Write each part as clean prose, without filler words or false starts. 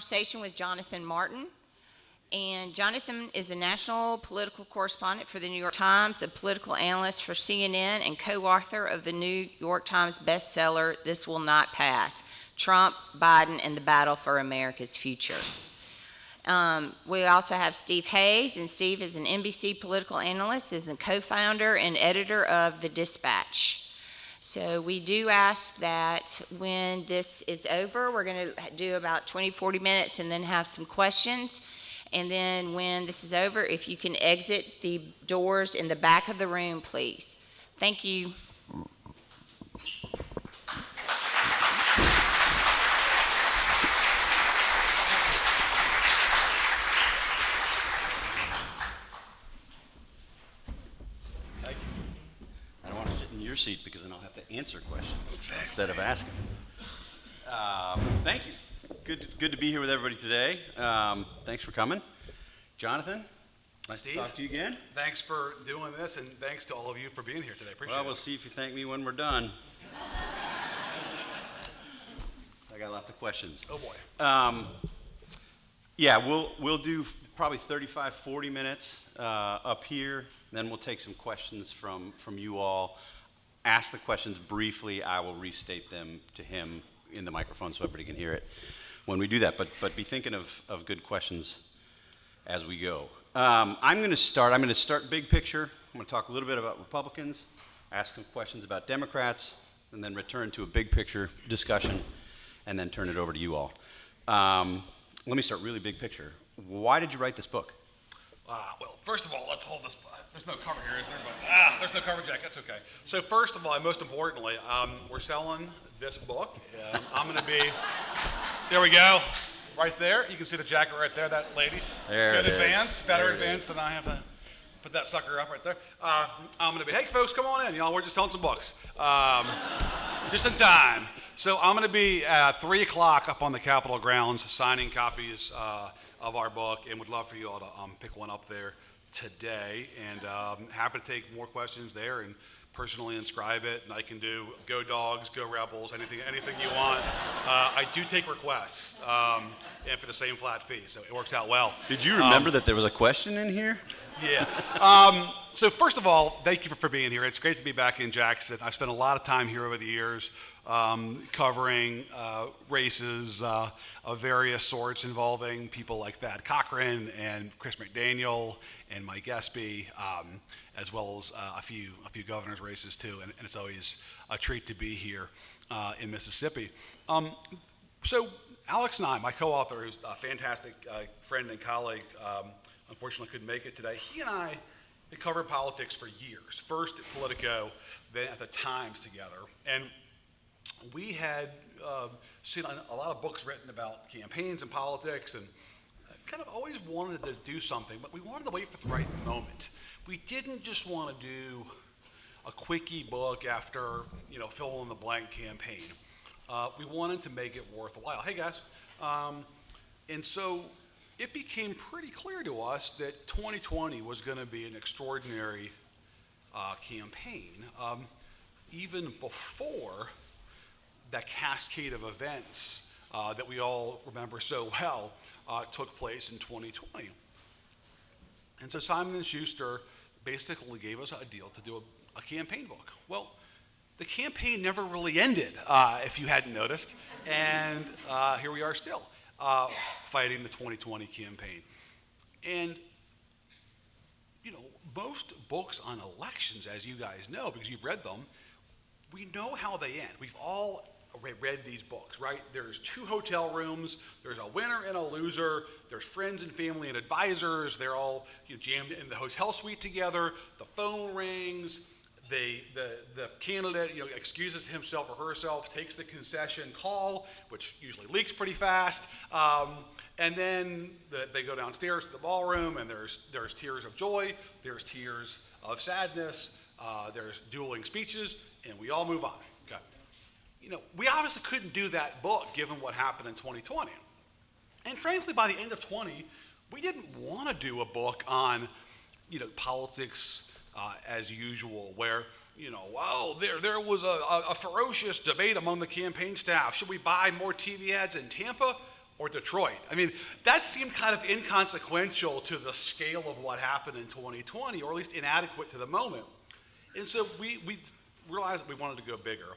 conversation with Jonathan Martin. And Jonathan is a national political correspondent for the New York Times, a political analyst for CNN, and co-author of the New York Times bestseller, This Will Not Pass, Trump, Biden, and the Battle for America's Future. We also have Steve Hayes, and Steve is an NBC political analyst, is the co-founder and editor of The Dispatch. So we do ask that when this is over, we're going to do about 20-40 minutes and then have some questions. And then when this is over, if you can exit the doors in the back of the room, please. Thank you. Thank you. I don't want to sit in your seat because then I'll have to answer questions instead of asking. Thank you. Good to be here with everybody today. Thanks for coming. Jonathan, nice Steve, to talk to you again. Thanks for doing this, and thanks to all of you for being here today. Appreciate it. Well, we'll see if you thank me when we're done. I got lots of questions. Oh, boy. Yeah, we'll do probably 35, 40 minutes up here. Then we'll take some questions from you all. Ask the questions briefly. I will restate them to him in the microphone so everybody can hear it when we do that, but be thinking of good questions as we go. I'm going to start big picture. I'm going to talk a little bit about Republicans, ask some questions about Democrats, and then return to a big picture discussion, and then turn it over to you all. Let me start really big picture. Why did you write this book? Well, first of all, let's hold this. There's no cover here, is there? But, there's no cover, Jack. That's okay. So first of all, and most importantly, we're selling this book. I'm going to be, there we go, right there. You can see the jacket right there, that lady. There Good it advance, is. better There it advance than I have to put that sucker up right there. I'm going to be, hey folks, come on in. Y'all, we're just selling some books. Just in time. So I'm going to be at 3 o'clock up on the Capitol grounds signing copies of our book, and would love for you all to pick one up there today. And happy to take more questions there and personally inscribe it, and I can do go dogs, go rebels, anything you want. I do take requests, and for the same flat fee, so it works out well. Did you remember that there was a question in here? Yeah. So first of all, thank you for being here. It's great to be back in Jackson. I've spent a lot of time here over the years covering races of various sorts involving people like Thad Cochran and Chris McDaniel and Mike Espy, as well as a few governor's races too. And it's always a treat to be here in Mississippi. So Alex and I, my co-author, who's a fantastic friend and colleague, unfortunately couldn't make it today. He and I had covered politics for years. First at Politico, then at the Times together. And we had seen a lot of books written about campaigns and politics, and kind of always wanted to do something, but we wanted to wait for the right moment. We didn't just want to do a quickie book after, fill in the blank campaign. We wanted to make it worthwhile. Hey guys. And so it became pretty clear to us that 2020 was going to be an extraordinary campaign, even before that cascade of events that we all remember so well took place in 2020. And so Simon & Schuster basically gave us a deal to do a campaign book. Well, the campaign never really ended, if you hadn't noticed, and here we are still fighting the 2020 campaign. And most books on elections, as you guys know, because you've read them, we know how they end. We've all read these books, right? There's 2 hotel rooms, there's a winner and a loser, there's friends and family and advisors, they're all jammed in the hotel suite together, the phone rings, the candidate excuses himself or herself, takes the concession call, which usually leaks pretty fast, and then they go downstairs to the ballroom, and there's tears of joy, there's tears of sadness, there's dueling speeches, and we all move on. Okay. We obviously couldn't do that book given what happened in 2020. And frankly, by the end of 20, we didn't want to do a book on, politics as usual, where, there was a ferocious debate among the campaign staff. Should we buy more TV ads in Tampa or Detroit. I mean, that seemed kind of inconsequential to the scale of what happened in 2020, or at least inadequate to the moment. And so we realized that we wanted to go bigger.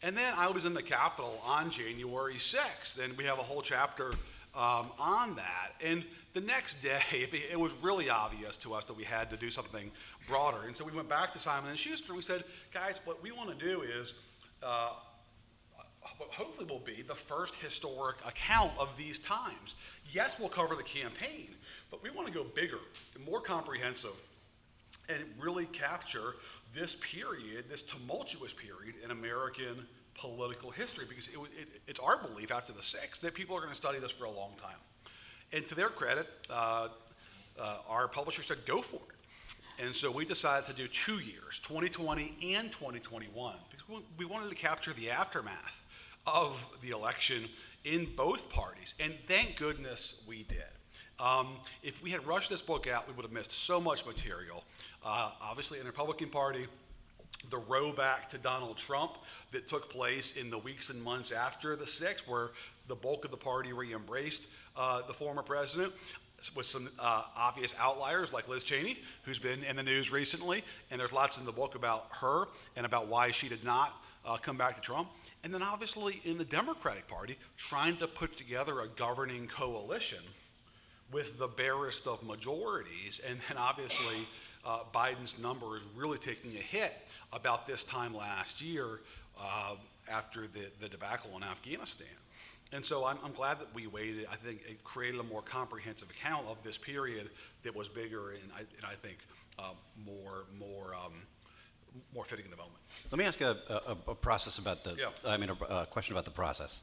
And then I was in the Capitol on January 6th, and we have a whole chapter on that. And the next day, it was really obvious to us that we had to do something broader. And so we went back to Simon & Schuster, and we said, guys, what we want to do is what hopefully will be the first historic account of these times. Yes, we'll cover the campaign, but we want to go bigger and more comprehensive and really capture this period, this tumultuous period in American political history, because it's our belief after the 6th that people are going to study this for a long time. And to their credit, our publisher said, go for it. And so we decided to do 2 years, 2020 and 2021, because we wanted to capture the aftermath of the election in both parties. And thank goodness we did. If we had rushed this book out, we would have missed so much material. Obviously, in the Republican Party, the row back to Donald Trump that took place in the weeks and months after the 6th, where the bulk of the party re-embraced the former president, with some obvious outliers like Liz Cheney, who's been in the news recently, and there's lots in the book about her and about why she did not come back to Trump. And then obviously in the Democratic Party, trying to put together a governing coalition with the barest of majorities, and then obviously Biden's number is really taking a hit about this time last year after the debacle in Afghanistan. And so I'm glad that we waited. I think it created a more comprehensive account of this period that was bigger and I think more fitting in the moment. Let me ask a process about a question about the process.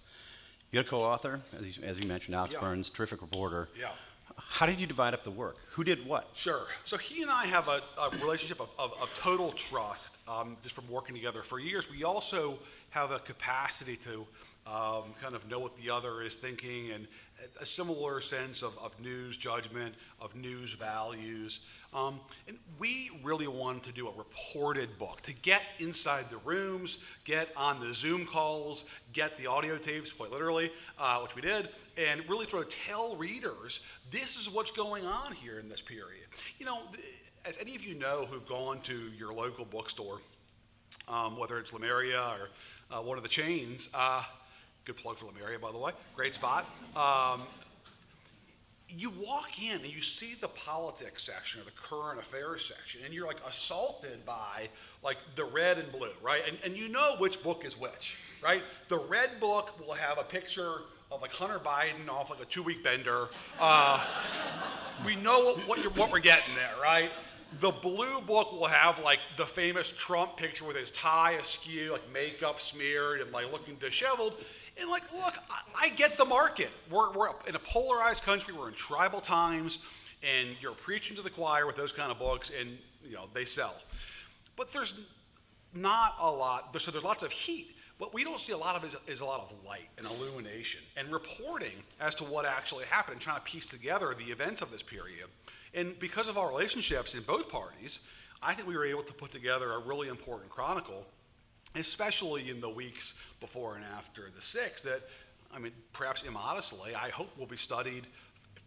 You had a co-author, as you mentioned, Alex Burns, terrific reporter. Yeah. How did you divide up the work? Who did what? Sure. So he and I have a relationship of total trust just from working together for years. We also have a capacity to kind of know what the other is thinking, and a similar sense of news judgment, of news values. And we really wanted to do a reported book, to get inside the rooms, get on the Zoom calls, get the audio tapes, quite literally, which we did, and really sort of tell readers, this is what's going on here in this period. You know, as any of you know who've gone to your local bookstore, whether it's Lemuria or one of the chains, good plug for Lemuria, by the way, great spot. You walk in and you see the politics section or the current affairs section, and you're like assaulted by like the red and blue, right? And you know which book is which, right? The red book will have a picture of like Hunter Biden off like a 2-week bender. We know what we're getting there, right? The blue book will have like the famous Trump picture with his tie askew, like makeup smeared and like looking disheveled. And like, look, I get the market. We're in a polarized country. We're in tribal times, and you're preaching to the choir with those kind of books, and you know they sell. But there's not a lot. So there's lots of heat. What we don't see a lot of is a lot of light and illumination and reporting as to what actually happened, and trying to piece together the events of this period. And because of our relationships in both parties, I think we were able to put together a really important chronicle, especially in the weeks before and after the 6th, that, I mean, perhaps immodestly, I hope will be studied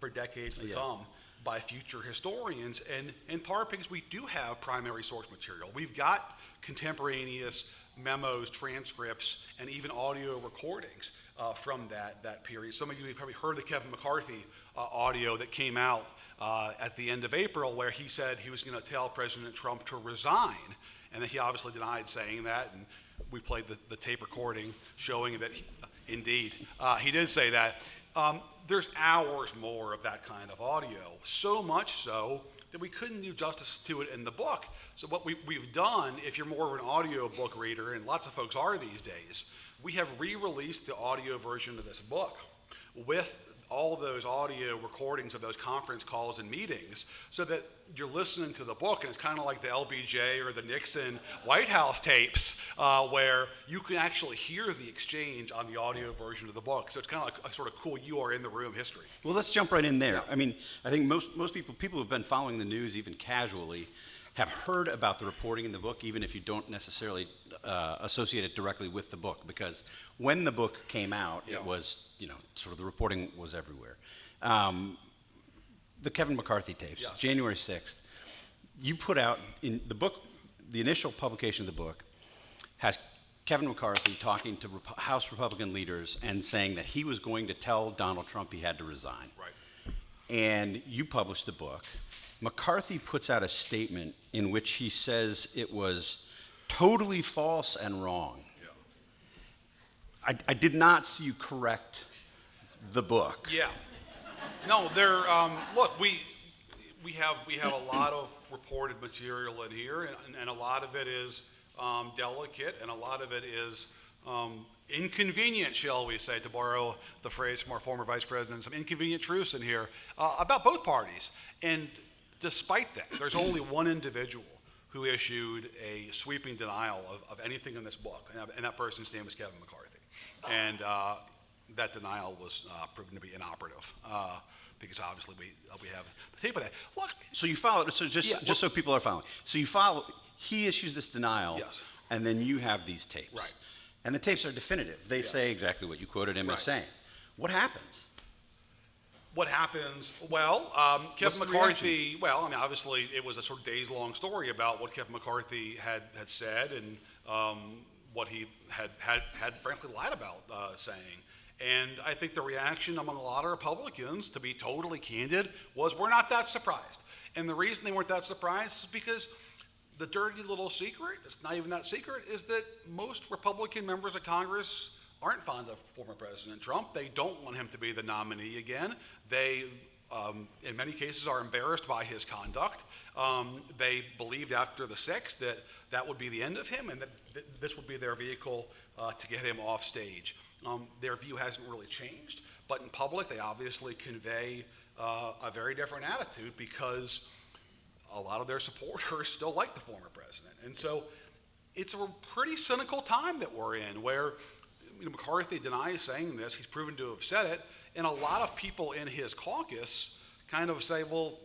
for decades to come by future historians, and in part because we do have primary source material. We've got contemporaneous memos, transcripts, and even audio recordings from that period. Some of you have probably heard the Kevin McCarthy audio that came out at the end of April, where he said he was going to tell President Trump to resign. And then he obviously denied saying that, and we played the tape recording showing that, indeed, he did say that. There's hours more of that kind of audio, so much so that we couldn't do justice to it in the book. So what we've done, if you're more of an audio book reader, and lots of folks are these days, we have re-released the audio version of this book with all those audio recordings of those conference calls and meetings, so that you're listening to the book, and it's kind of like the LBJ or the Nixon White House tapes, where you can actually hear the exchange on the audio version of the book. So it's kind of like a sort of cool you are in the room history. Well, let's jump right in there. Yeah. I mean, I think most people who've been following the news even casually have heard about the reporting in the book, even if you don't necessarily associate it directly with the book, because when the book came out, Yeah. it was, sort of the reporting was everywhere. The Kevin McCarthy tapes, Yes. January 6th, you put out in the book, the initial publication of the book has Kevin McCarthy talking to House Republican leaders and saying that he was going to tell Donald Trump he had to resign. Right. And you published the book. McCarthy puts out a statement in which he says it was totally false and wrong. Yeah. I did not see you correct the book. Yeah. No, look, we have a lot of reported material in here, and a lot of it is delicate, and a lot of it is inconvenient, shall we say, to borrow the phrase from our former vice president, some inconvenient truths in here about both parties. And despite that, there's only one individual who issued a sweeping denial of anything in this book, and that person's name is Kevin McCarthy. And that denial was proven to be inoperative. Because obviously we have the tape of that. Look, So you follow. So just so people are following. So you follow. He issues this denial. Yes. And then you have these tapes. Right. And the tapes are definitive. They Yes. say exactly what you quoted him Right. as saying. What happens? what happens? Well, Kevin What's the McCarthy. Well, I mean, obviously, it was a sort of days-long story about what Kevin McCarthy had said and what he had frankly lied about saying. And I think the reaction among a lot of Republicans, to be totally candid, was we're not that surprised. And the reason they weren't that surprised is because the dirty little secret, it's not even that secret, is that most Republican members of Congress aren't fond of former President Trump. They don't want him to be the nominee again. They, in many cases, are embarrassed by his conduct. They believed after the 6th that that would be the end of him and that this would be their vehicle to get him off stage. Their view hasn't really changed, but in public they obviously convey a very different attitude because a lot of their supporters still like the former president. And so it's a pretty cynical time that we're in where McCarthy denies saying this. He's proven to have said it. And a lot of people in his caucus kind of say, well,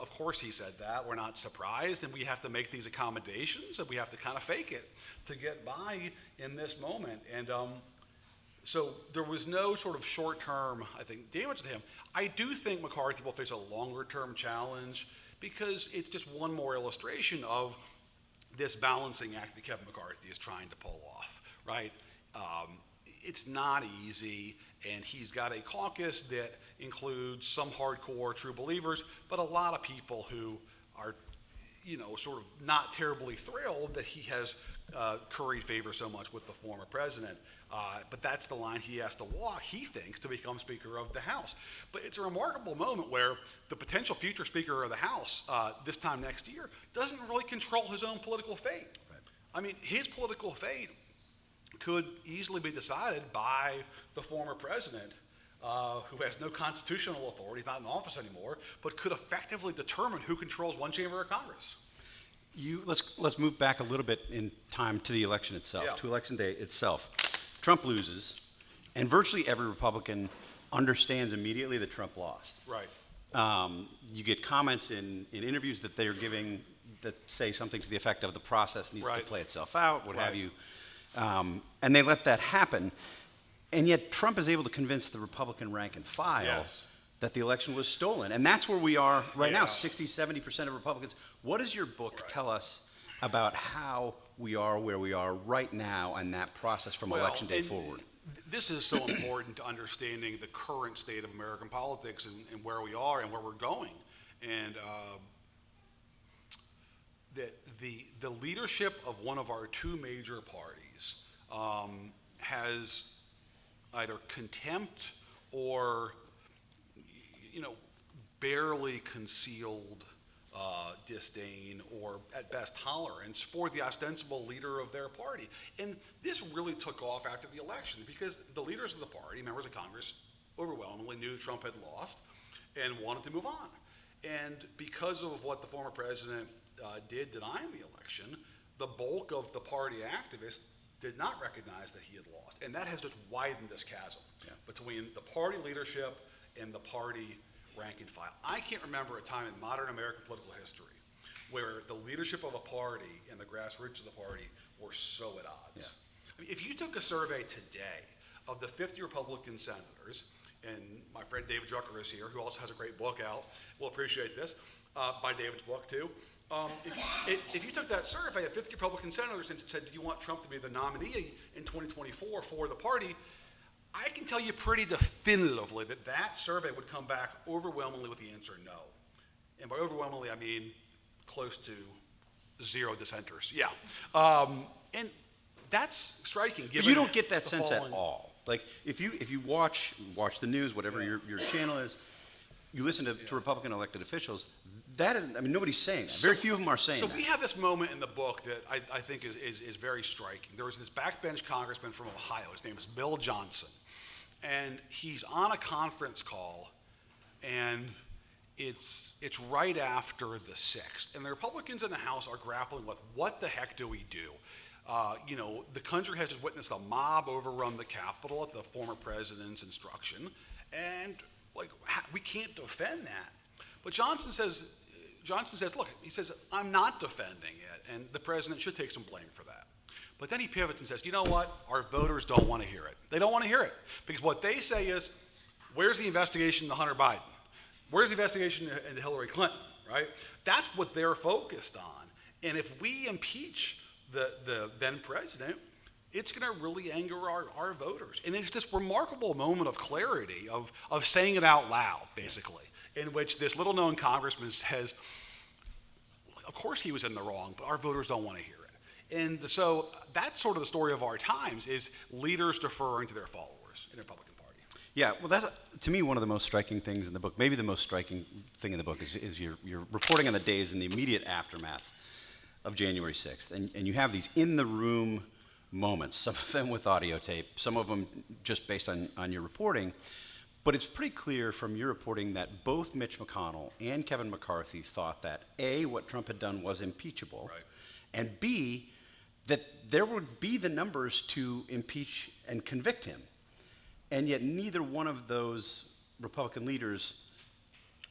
of course he said that. We're not surprised. And we have to make these accommodations and we have to kind of fake it to get by in this moment. And so there was no sort of short-term, I think, damage to him. I do think McCarthy will face a longer-term challenge because it's just one more illustration of this balancing act that Kevin McCarthy is trying to pull off, right? It's not easy, and he's got a caucus that includes some hardcore true believers, but a lot of people who are, sort of not terribly thrilled that he has curried favor so much with the former president. But that's the line he has to walk, he thinks, to become Speaker of the House. But it's a remarkable moment where the potential future Speaker of the House this time next year doesn't really control his own political fate. Right. I mean, his political fate could easily be decided by the former president, who has no constitutional authority, he's not in office anymore, but could effectively determine who controls one chamber of Congress. Let's move back a little bit in time to the election itself, Yeah. to election day itself. Trump loses, and virtually every Republican understands immediately that Trump lost. Right. You get comments in interviews that they are giving that say something to the effect of the process needs to Right. play itself out, what have Right. you. And they let that happen. And yet Trump is able to convince the Republican rank and file Yes. that the election was stolen. And that's where we are right now, Yeah. 60-70% of Republicans. What does your book Right. tell us about how we are where we are right now and that process from election day and forward? This is so important to understanding the current state of American politics and where we are and where we're going. And that the leadership of one of our two major parties has either contempt or, barely concealed disdain or at best tolerance for the ostensible leader of their party. And this really took off after the election because the leaders of the party, members of Congress, overwhelmingly knew Trump had lost and wanted to move on. And because of what the former president did denying the election, the bulk of the party activists did not recognize that he had lost. And that has just widened this chasm between the party leadership and the party rank and file. I can't remember a time in modern American political history where the leadership of a party and the grassroots of the party were so at odds. Yeah. I mean, if you took a survey today of the 50 Republican senators, and my friend David Drucker is here, who also has a great book out, will appreciate this, by David's book too. If you took that survey of 50 Republican senators and said, do you want Trump to be the nominee in 2024 for the party, I can tell you pretty definitively that that survey would come back overwhelmingly with the answer no. And by overwhelmingly, I mean close to 0 dissenters. Yeah. And that's striking. Given But you don't get that the sense falling- at all. Like if you watch the news, whatever your channel is, you listen to Republican elected officials. That is, I mean, nobody's saying that. Very few of them are saying that. So we have this moment in the book that I think is very striking. There was this backbench congressman from Ohio. His name is Bill Johnson, and he's on a conference call, and it's right after the 6th, and the Republicans in the House are grappling with what the heck do we do? The country has just witnessed a mob overrun the Capitol at the former president's instruction, and we can't defend that. But Johnson says, look, he says, I'm not defending it, and the president should take some blame for that. But then he pivots and says, you know what? Our voters don't want to hear it. They don't want to hear it, because what they say is, where's the investigation into Hunter Biden? Where's the investigation into Hillary Clinton, right? That's what they're focused on. And if we impeach the then president, it's going to really anger our voters. And it's this remarkable moment of clarity, of saying it out loud, basically, in which this little-known congressman says, of course he was in the wrong, but our voters don't want to hear it. And so that's sort of the story of our times, is leaders deferring to their followers in the Republican Party. Yeah, well, that's, to me, one of the most striking things in the book. Maybe the most striking thing in the book is your reporting on the days in the immediate aftermath of January 6th. And you have these in-the-room moments, some of them with audio tape, some of them just based on your reporting. But it's pretty clear from your reporting that both Mitch McConnell and Kevin McCarthy thought that, A, what Trump had done was impeachable, Right. and B, that there would be the numbers to impeach and convict him. And yet neither one of those Republican leaders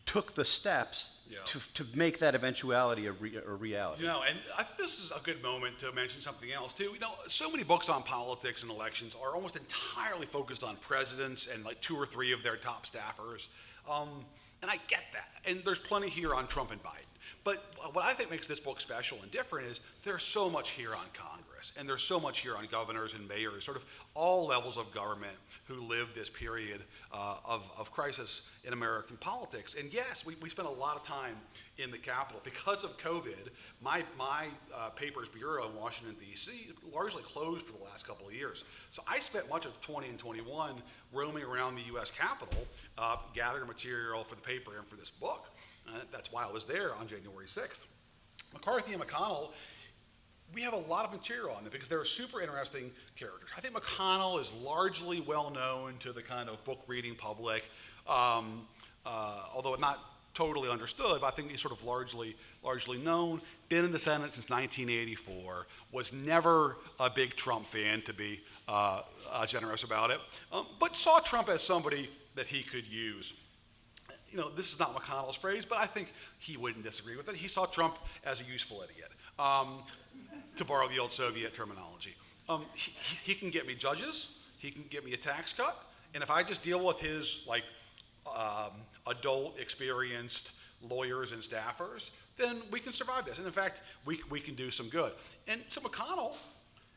took the steps to make that eventuality a reality. And I think this is a good moment to mention something else too. So many books on politics and elections are almost entirely focused on presidents and like 2 or 3 of their top staffers. And I get that. And there's plenty here on Trump and Biden. But what I think makes this book special and different is there's so much here on Congress, and there's so much here on governors and mayors, sort of all levels of government who lived this period of crisis in American politics. And yes, we spent a lot of time in the Capitol. Because of COVID, my paper's bureau in Washington, D.C. largely closed for the last couple of years. So I spent much of 20 and 21 roaming around the U.S. Capitol, gathering material for the paper and for this book. That's why I was there on January 6th. McCarthy and McConnell, we have a lot of material on them because they're super interesting characters. I think McConnell is largely well known to the kind of book reading public, although not totally understood, but I think he's sort of largely known. Been in the Senate since 1984, was never a big Trump fan, to be generous about it, but saw Trump as somebody that he could use. This is not McConnell's phrase, but I think he wouldn't disagree with it. He saw Trump as a useful idiot, to borrow the old Soviet terminology. He can get me judges, he can get me a tax cut, and if I just deal with his adult, experienced lawyers and staffers, then we can survive this. And in fact, we can do some good. And so McConnell,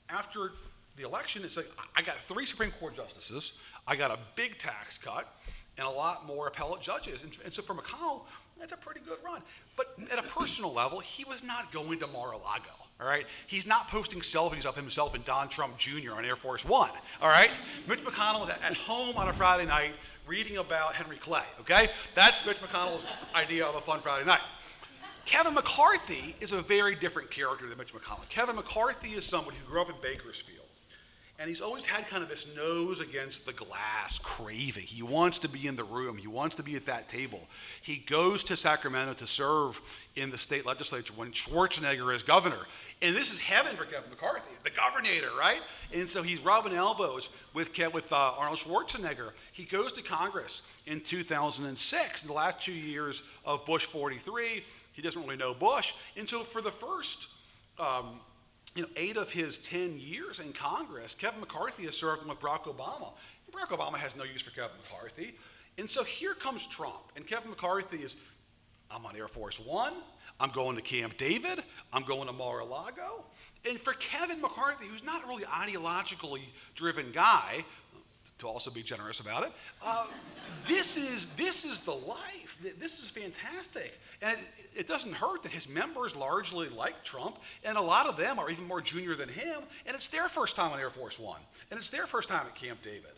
after the election, it's like, I got 3 Supreme Court justices, I got a big tax cut, and a lot more appellate judges. And so for McConnell, that's a pretty good run. But at a personal level, he was not going to Mar-a-Lago, all right? He's not posting selfies of himself and Don Trump Jr. on Air Force One, all right? Mitch McConnell is at home on a Friday night reading about Henry Clay, okay? That's Mitch McConnell's idea of a fun Friday night. Kevin McCarthy is a very different character than Mitch McConnell. Kevin McCarthy is somebody who grew up in Bakersfield. And he's always had kind of this nose against the glass craving. He wants to be in the room. He wants to be at that table. He goes to Sacramento to serve in the state legislature when Schwarzenegger is governor. And this is heaven for Kevin McCarthy, the governator, right? And so he's rubbing elbows with Arnold Schwarzenegger. He goes to Congress in 2006, in the last 2 years of Bush 43. He doesn't really know Bush. And so for the first 8 of his 10 years in Congress, Kevin McCarthy is serving with Barack Obama. And Barack Obama has no use for Kevin McCarthy. And so here comes Trump. And Kevin McCarthy is, I'm on Air Force One. I'm going to Camp David. I'm going to Mar-a-Lago. And for Kevin McCarthy, who's not a really ideologically driven guy, to also be generous about it, this is the life. This is fantastic. And it doesn't hurt that his members largely like Trump, and a lot of them are even more junior than him, and it's their first time on Air Force One, and it's their first time at Camp David.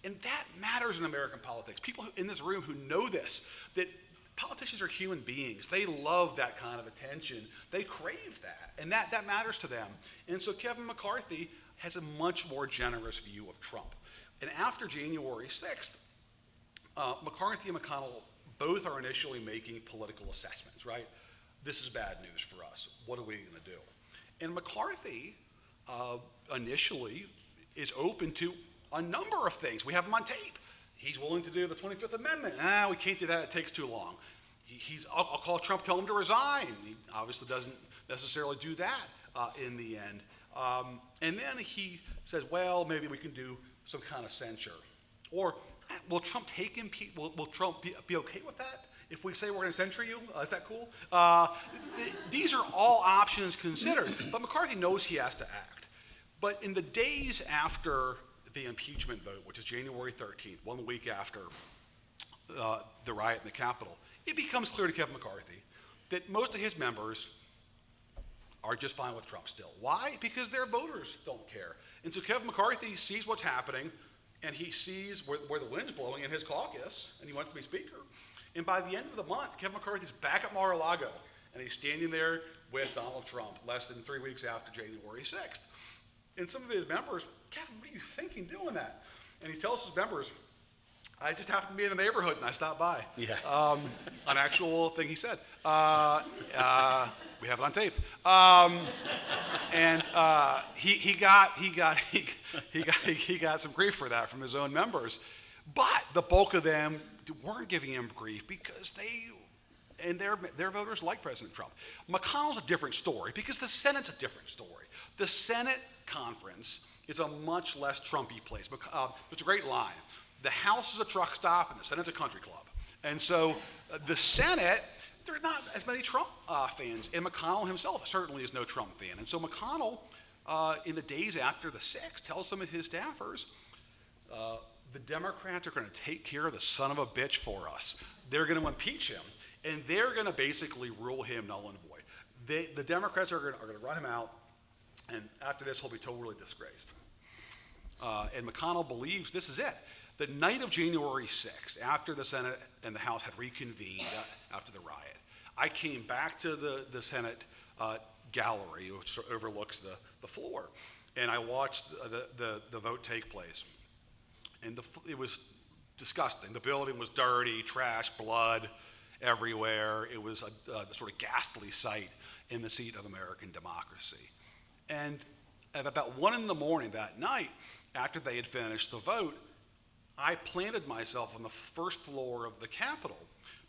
And that matters in American politics. People in this room who know this, that politicians are human beings. They love that kind of attention. They crave that, and that matters to them. And so Kevin McCarthy has a much more generous view of Trump. And after January 6th, McCarthy and McConnell both are initially making political assessments, right? This is bad news for us. What are we going to do? And McCarthy initially is open to a number of things. We have him on tape. He's willing to do the 25th Amendment. We can't do that. It takes too long. I'll call Trump, tell him to resign. He obviously doesn't necessarily do that in the end. And then he says, well, maybe we can do some kind of censure. Or will Trump will Trump be okay with that? If we say we're going to censure you, is that cool? These are all options considered, but McCarthy knows he has to act. But in the days after the impeachment vote, which is January 13th, 1 week after the riot in the Capitol, it becomes clear to Kevin McCarthy that most of his members are just fine with Trump still. Why? Because their voters don't care. And so Kevin McCarthy sees what's happening, and he sees where the wind's blowing in his caucus, and he wants to be speaker. And by the end of the month, Kevin McCarthy's back at Mar-a-Lago, and he's standing there with Donald Trump less than 3 weeks after January 6th. And some of his members, Kevin, what are you thinking doing that? And he tells his members, I just happened to be in the neighborhood and I stopped by. Yeah. An actual thing he said. We have it on tape. He got some grief for that from his own members. But the bulk of them weren't giving him grief because their voters like President Trump. McConnell's a different story because the Senate's a different story. The Senate conference is a much less Trumpy place. It's a great line. The House is a truck stop and the Senate's a country club. And so the Senate, there are not as many Trump fans. And McConnell himself certainly is no Trump fan. And so McConnell, in the days after the 6th, tells some of his staffers, the Democrats are going to take care of the son of a bitch for us. They're going to impeach him. And they're going to basically rule him null and void. The Democrats are going to run him out. And after this, he'll be totally disgraced. And McConnell believes this is it. The night of January 6th, after the Senate and the House had reconvened after the riot, I came back to the Senate gallery, which overlooks the floor, and I watched the vote take place. And it was disgusting. The building was dirty, trash, blood everywhere. It was a sort of ghastly sight in the seat of American democracy. And at about 1 a.m. that night, after they had finished the vote, I planted myself on the first floor of the Capitol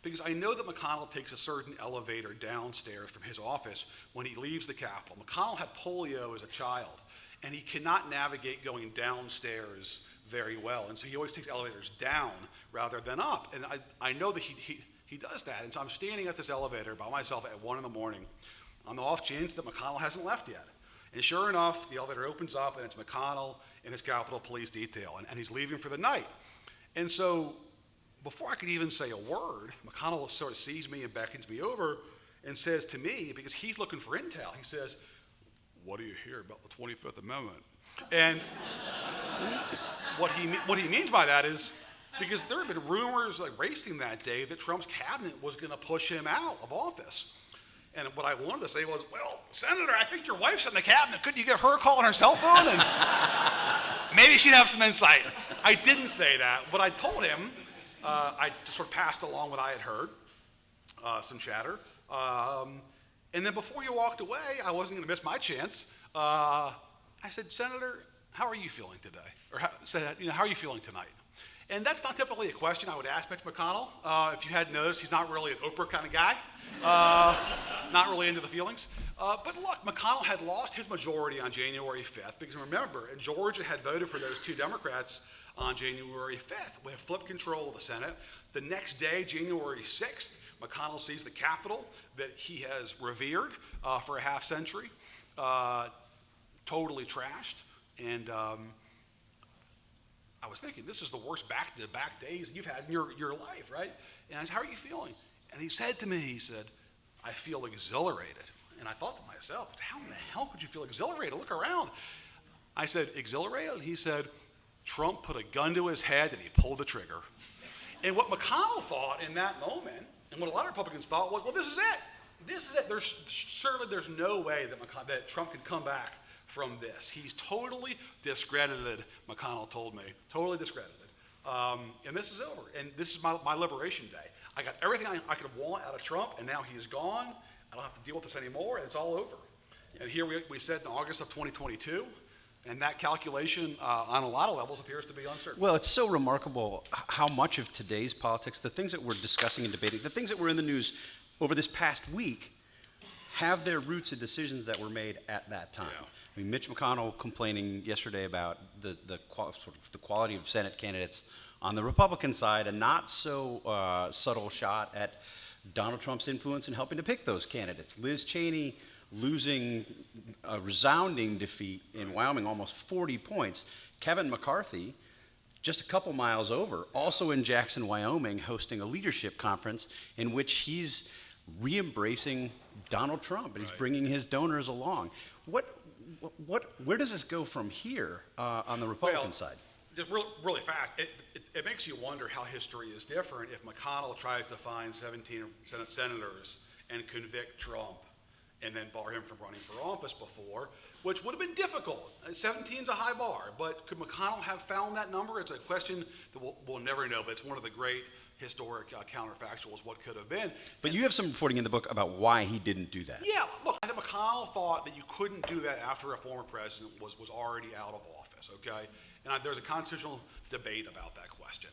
because I know that McConnell takes a certain elevator downstairs from his office when he leaves the Capitol. McConnell had polio as a child, and he cannot navigate going downstairs very well, and so he always takes elevators down rather than up. And I know that he does that, and so I'm standing at this elevator by myself at 1 a.m. on the off chance that McConnell hasn't left yet. And sure enough, the elevator opens up, and it's McConnell and his Capitol Police detail, and he's leaving for the night. And so before I could even say a word, McConnell sort of sees me and beckons me over and says to me, because he's looking for intel, he says, what do you hear about the 25th Amendment? And what he means by that is, because there have been rumors like racing that day that Trump's cabinet was going to push him out of office. And what I wanted to say was, well, Senator, I think your wife's in the cabinet. Couldn't you get her a call on her cell phone? And maybe she'd have some insight. I didn't say that, but I told him, I just sort of passed along what I had heard, some chatter. And then before he walked away, I wasn't going to miss my chance. I said, Senator, how are you feeling today? Or how are you feeling tonight? And that's not typically a question I would ask Mitch McConnell. If you hadn't noticed, he's not really an Oprah kind of guy, not really into the feelings. But look, McConnell had lost his majority on January 5th, because remember, Georgia had voted for those two Democrats on January 5th. We have flipped control of the Senate. The next day, January 6th, McConnell sees the Capitol that he has revered for a half century, totally trashed. And I was thinking, this is the worst back-to-back days you've had in your life, right? And I said, how are you feeling? And he said to me, he said, I feel exhilarated. And I thought to myself, how in the hell could you feel exhilarated? Look around. I said, exhilarated? He said, Trump put a gun to his head and he pulled the trigger. And what McConnell thought in that moment, and what a lot of Republicans thought was, well, this is it. This is it. There's no way that Trump can come back from this. He's totally discredited, McConnell told me, totally discredited. And this is over. And this is my liberation day. I got everything I could want out of Trump, and now he's gone. I don't have to deal with this anymore, and it's all over. And here we sit in August of 2022, and that calculation on a lot of levels appears to be uncertain. Well, it's so remarkable how much of today's politics, the things that we're discussing and debating, the things that were in the news over this past week, have their roots in decisions that were made at that time. Yeah. I mean, Mitch McConnell complaining yesterday about the quality of Senate candidates on the Republican side, a not so subtle shot at Donald Trump's influence in helping to pick those candidates. Liz Cheney losing a resounding defeat in Wyoming, almost 40 points. Kevin McCarthy, just a couple miles over, also in Jackson, Wyoming, hosting a leadership conference in which he's re-embracing Donald Trump, and he's bringing his donors along. Where does this go from here on the Republican side? Just really fast, it makes you wonder how history is different if McConnell tries to find 17 senators and convict Trump and then bar him from running for office before, which would have been difficult. 17 is a high bar, but could McConnell have found that number? It's a question that we'll never know, but it's one of the great historic counterfactuals, what could have been. But you have some reporting in the book about why he didn't do that. Yeah, look, I think McConnell thought that you couldn't do that after a former president was already out of office, okay? And there's a constitutional debate about that question.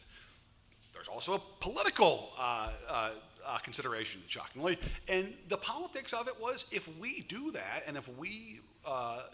There's also a political consideration, shockingly, and the politics of it was, if we do that, and if we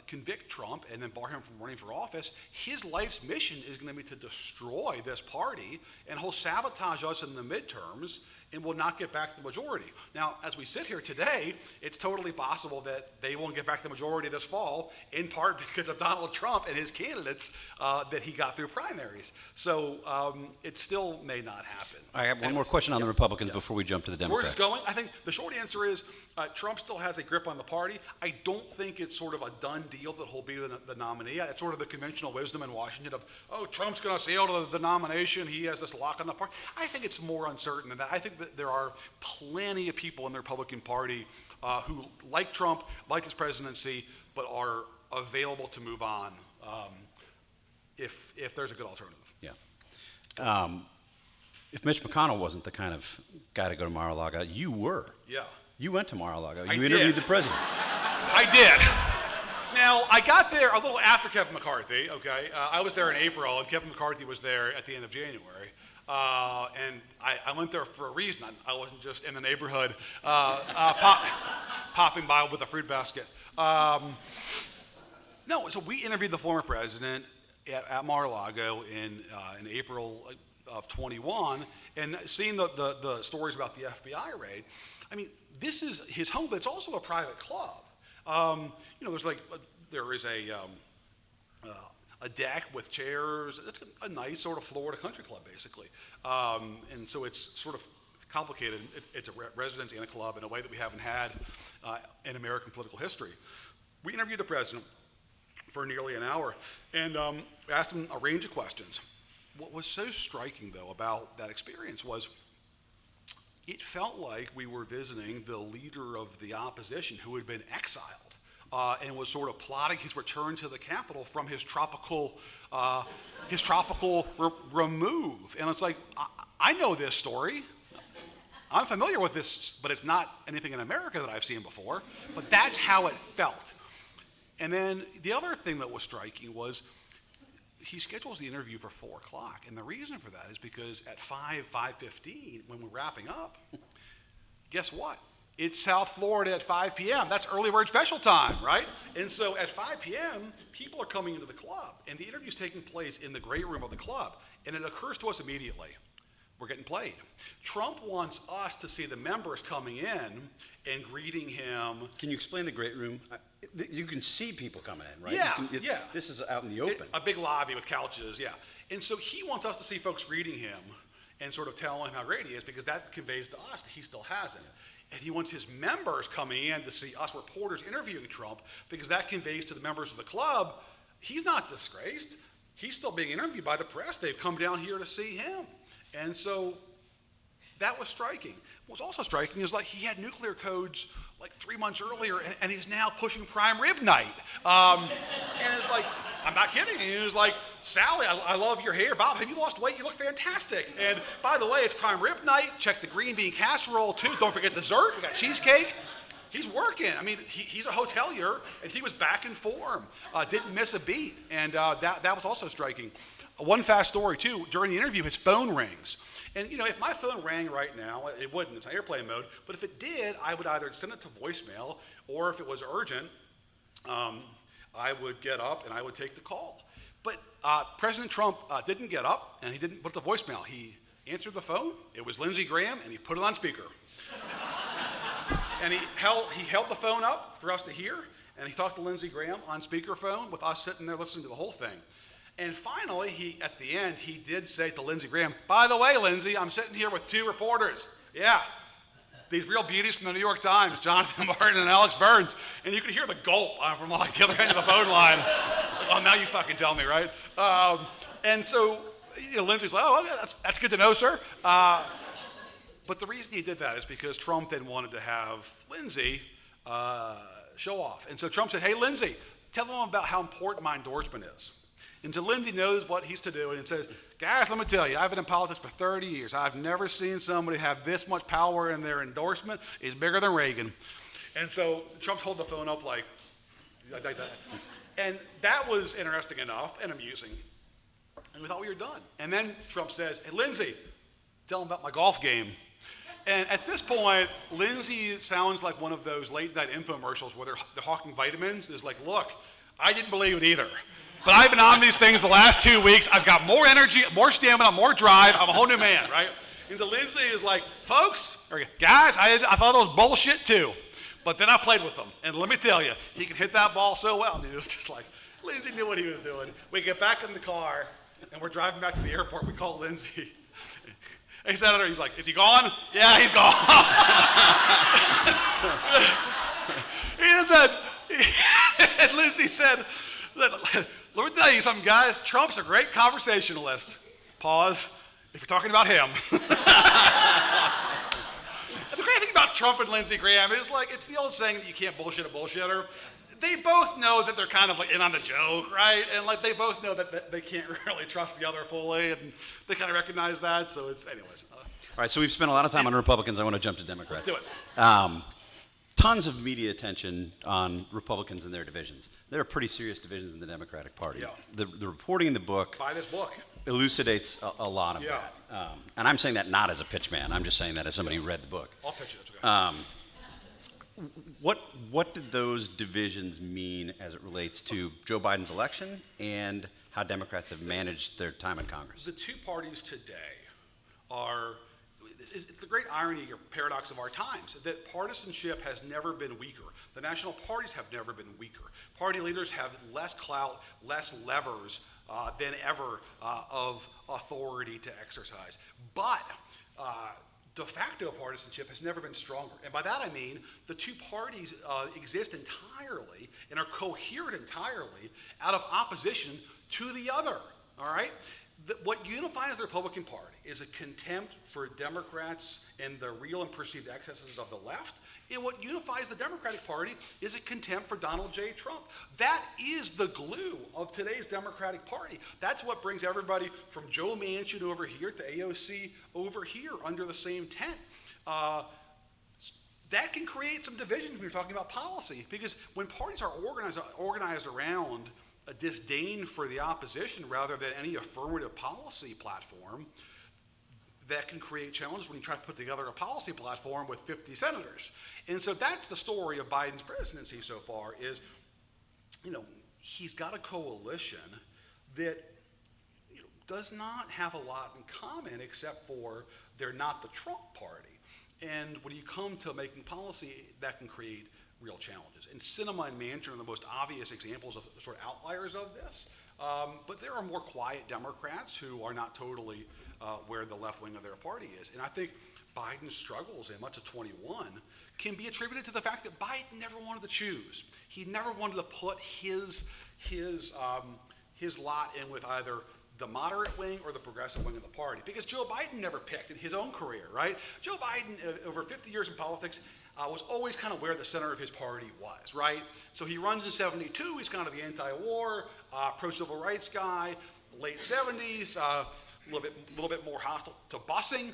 convict Trump and then bar him from running for office, his life's mission is going to be to destroy this party, and he'll sabotage us in the midterms and will not get back the majority. Now, as we sit here today, it's totally possible that they won't get back the majority this fall, in part because of Donald Trump and his candidates that he got through primaries. So it still may not happen. I have one more question on the Republicans before we jump to the Democrats. Where's it going? I think the short answer is Trump still has a grip on the party. I don't think it's sort of a done deal that he'll be the nominee. It's sort of the conventional wisdom in Washington of, oh, Trump's going to sail to the nomination. He has this lock on the party. I think it's more uncertain than that. I think that there are plenty of people in the Republican Party who like Trump, like his presidency, but are available to move on if there's a good alternative. Yeah. If Mitch McConnell wasn't the kind of guy to go to Mar-a-Lago, you were. Yeah. You went to Mar-a-Lago. I You did. interviewed the president. I did. Now, I got there a little after Kevin McCarthy, okay? I was there in April, and Kevin McCarthy was there at the end of January. And I went there for a reason. I wasn't just in the neighborhood popping by with a fruit basket. No, so we interviewed the former president at Mar-a-Lago in April of 21, and seeing the stories about the FBI raid. I mean, this is his home, but it's also a private club. There is a deck with chairs. It's a nice sort of Florida country club, basically. And so it's sort of complicated. It's a residence and a club in a way that we haven't had in American political history. We interviewed the president for nearly an hour and asked him a range of questions. What was so striking, though, about that experience was it felt like we were visiting the leader of the opposition who had been exiled and was sort of plotting his return to the Capitol from his tropical remove. And it's like, I know this story. I'm familiar with this, but it's not anything in America that I've seen before. But that's how it felt. And then the other thing that was striking was he schedules the interview for 4 o'clock. And the reason for that is because at 5:15, when we're wrapping up, guess what? It's South Florida at 5 p.m. That's early bird special time, right? And so at 5 p.m., people are coming into the club, and the interview's taking place in the great room of the club. And it occurs to us immediately, we're getting played. Trump wants us to see the members coming in and greeting him. Can you explain the great room? You can see people coming in, right? Yeah, yeah. This is out in the open. A big lobby with couches, yeah. And so he wants us to see folks greeting him and sort of telling him how great he is, because that conveys to us that he still has it. And he wants his members coming in to see us reporters interviewing Trump, because that conveys to the members of the club, he's not disgraced. He's still being interviewed by the press. They've come down here to see him. And so that was striking. What's also striking is like he had nuclear codes like 3 months earlier, and he's now pushing prime rib night. And it's like, I'm not kidding. And he was like, Sally, I love your hair. Bob, have you lost weight? You look fantastic. And by the way, it's prime rib night. Check the green bean casserole too. Don't forget dessert. We got cheesecake. He's working. I mean, he's a hotelier, and he was back in form. Didn't miss a beat, and that was also striking. One fast story too. During the interview, his phone rings. And you know, if my phone rang right now, it wouldn't. It's on airplane mode. But if it did, I would either send it to voicemail, or if it was urgent, I would get up and I would take the call. But President Trump didn't get up, and he didn't put the voicemail. He answered the phone. It was Lindsey Graham, and he put it on speaker. And he held the phone up for us to hear, and he talked to Lindsey Graham on speakerphone with us sitting there listening to the whole thing. And finally, at the end, he did say to Lindsey Graham, by the way, Lindsey, I'm sitting here with 2 reporters. Yeah, these real beauties from the New York Times, Jonathan Martin and Alex Burns. And you could hear the gulp from like the other end of the phone line. Oh, now you fucking tell me, right? And so Lindsey's like, oh, okay, that's good to know, sir. But the reason he did that is because Trump then wanted to have Lindsey show off. And so Trump said, hey, Lindsey, tell them about how important my endorsement is. And so Lindsey knows what he's to do, and says, guys, let me tell you, I've been in politics for 30 years. I've never seen somebody have this much power in their endorsement. It's bigger than Reagan. And so Trump's holding the phone up like that. And that was interesting enough and amusing. And we thought we were done. And then Trump says, hey, Lindsey, tell them about my golf game. And at this point, Lindsey sounds like one of those late night infomercials where they're hawking vitamins. It's like, look, I didn't believe it either. But I've been on these things the last 2 weeks. I've got more energy, more stamina, more drive. I'm a whole new man, right? And so Lindsey is like, folks, or guys, I thought it was bullshit too. But then I played with them. And let me tell you, he can hit that ball so well. And it was just like, Lindsey knew what he was doing. We get back in the car, and we're driving back to the airport. We call Lindsey. Hey, Senator, he's like, is he gone? Yeah, he's gone. He said, and Lindsey said, let me tell you something, guys. Trump's a great conversationalist. Pause. If you're talking about him. The great thing about Trump and Lindsey Graham is like, it's the old saying that you can't bullshit a bullshitter. They both know that they're kind of like in on the joke, right? And like they both know that they can't really trust the other fully, and they kind of recognize that. So it's, anyways. All right, so we've spent a lot of time on Republicans. I want to jump to Democrats. Let's do it. Tons of media attention on Republicans and their divisions. There are pretty serious divisions in the Democratic Party. Yeah. The reporting in the book Buy this book. elucidates a lot of that. And I'm saying that not as a pitch man. I'm just saying that as somebody who read the book. I'll pitch it. That's okay. What did those divisions mean as it relates to Joe Biden's election and how Democrats have managed their time in Congress? The two parties today are, it's the great irony or paradox of our times, that partisanship has never been weaker. The national parties have never been weaker. Party leaders have less clout, less levers than ever of authority to exercise. But de facto partisanship has never been stronger. And by that I mean the two parties exist entirely and are coherent entirely out of opposition to the other, all right? What unifies the Republican Party is a contempt for Democrats and the real and perceived excesses of the left. And what unifies the Democratic Party is a contempt for Donald J. Trump. That is the glue of today's Democratic Party. That's what brings everybody from Joe Manchin over here to AOC over here under the same tent. That can create some divisions when you're talking about policy, because when parties are organized around a disdain for the opposition rather than any affirmative policy platform, that can create challenges when you try to put together a policy platform with 50 senators. And so that's the story of Biden's presidency so far is, he's got a coalition that does not have a lot in common except for they're not the Trump party. And when you come to making policy, that can create real challenges. And Sinema and Manchin are the most obvious examples of sort of outliers of this. But there are more quiet Democrats who are not totally where the left wing of their party is. And I think Biden's struggles in much of 21 can be attributed to the fact that Biden never wanted to choose. He never wanted to put his lot in with either the moderate wing or the progressive wing of the party. Because Joe Biden never picked in his own career, right? Joe Biden, over 50 years in politics, was always kind of where the center of his party was, right? So he runs in 72, he's kind of the anti-war, pro-civil rights guy. Late 70s, a little bit more hostile to busing,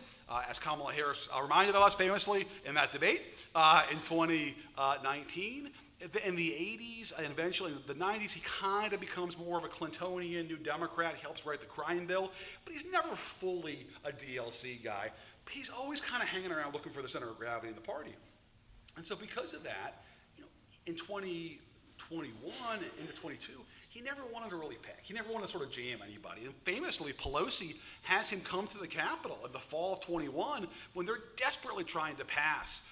as Kamala Harris reminded us famously in that debate in 2019. In the 80s and eventually in the 90s, he kind of becomes more of a Clintonian New Democrat. He helps write the crime bill, but he's never fully a DLC guy. But he's always kind of hanging around looking for the center of gravity in the party. And so because of that, in 2021 into 22, he never wanted to really pick. He never wanted to sort of jam anybody. And famously, Pelosi has him come to the Capitol in the fall of 21 when they're desperately trying to pass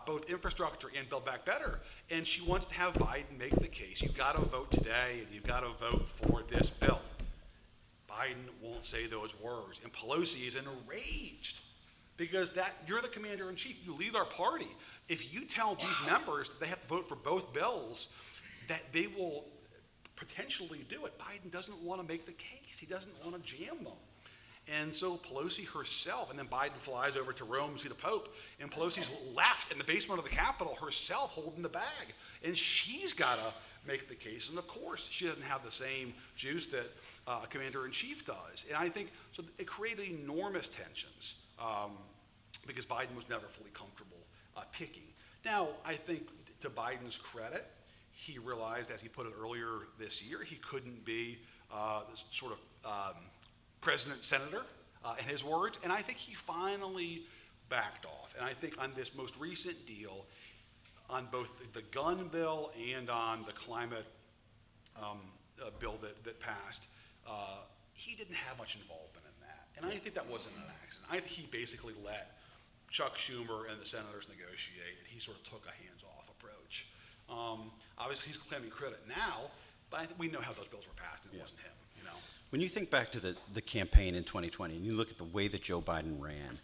both infrastructure and Build Back Better. And she wants to have Biden make the case. You've got to vote today, and you've got to vote for this bill. Biden won't say those words. And Pelosi is enraged because you're the commander-in-chief. You lead our party. If you tell these members that they have to vote for both bills, that they will potentially do it. Biden doesn't want to make the case. He doesn't want to jam them. And so Pelosi herself, and then Biden flies over to Rome to see the Pope, and Pelosi's left in the basement of the Capitol herself holding the bag. And she's got to make the case. And of course, she doesn't have the same juice that a commander-in-chief does. And I think so it created enormous tensions because Biden was never fully comfortable picking. Now, I think to Biden's credit, he realized, as he put it earlier this year, he couldn't be sort of president-senator, in his words, and I think he finally backed off. And I think on this most recent deal, on both the gun bill and on the climate bill that passed, he didn't have much involvement in that. And I think that wasn't an accident. I think he basically let Chuck Schumer and the senators negotiate, and he sort of took a hands-off approach. Obviously, he's claiming credit now, but we know how those bills were passed, and it wasn't him. When you think back to the campaign in 2020, and you look at the way that Joe Biden ran,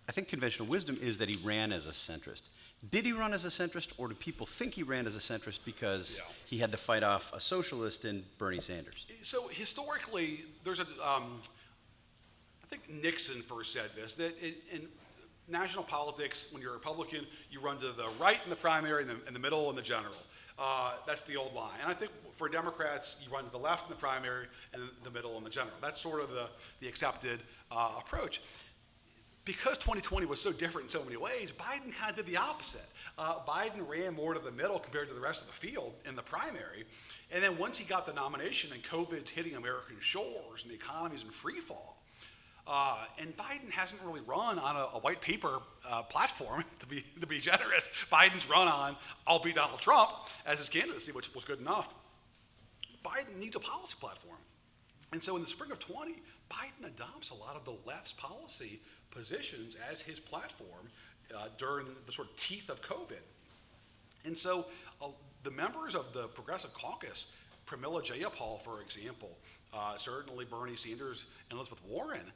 I think conventional wisdom is that he ran as a centrist. Did he run as a centrist, or do people think he ran as a centrist because he had to fight off a socialist in Bernie Sanders? So historically, there's I think Nixon first said this, that in national politics, when you're a Republican, you run to the right in the primary, in the middle, and the general. That's the old line. And I think for Democrats, you run to the left in the primary and the middle and the general. That's sort of the accepted approach. Because 2020 was so different in so many ways, Biden kind of did the opposite. Biden ran more to the middle compared to the rest of the field in the primary. And then once he got the nomination and COVID's hitting American shores and the economy's in free fall, and Biden hasn't really run on a white paper platform, to be generous. Biden's run on, I'll beat Donald Trump as his candidacy, which was good enough. Biden needs a policy platform. And so in the spring of 20, Biden adopts a lot of the left's policy positions as his platform during the sort of teeth of COVID. And so the members of the Progressive Caucus, Pramila Jayapal, for example, certainly Bernie Sanders and Elizabeth Warren,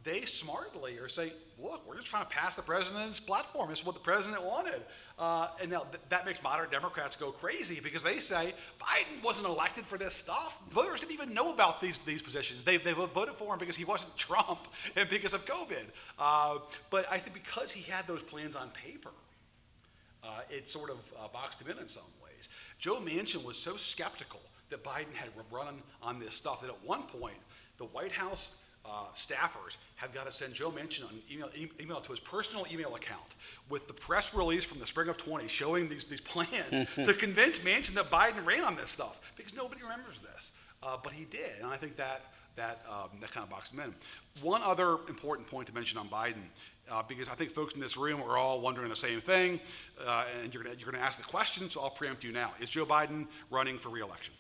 they smartly are saying, look, we're just trying to pass the president's platform. This is what the president wanted. And now that makes moderate Democrats go crazy because they say Biden wasn't elected for this stuff. Voters didn't even know about these positions. They voted for him because he wasn't Trump and because of COVID. But I think because he had those plans on paper, it sort of boxed him in some ways. Joe Manchin was so skeptical that Biden had run on this stuff that at one point, the White House staffers have got to send Joe Manchin an email to his personal email account with the press release from the spring of 20 showing these plans to convince Manchin that Biden ran on this stuff because nobody remembers this. But he did, and I think that kind of boxed him in. One other important point to mention on Biden, because I think folks in this room are all wondering the same thing, and you're going to ask the question, so I'll preempt you now. Is Joe Biden running for re-election?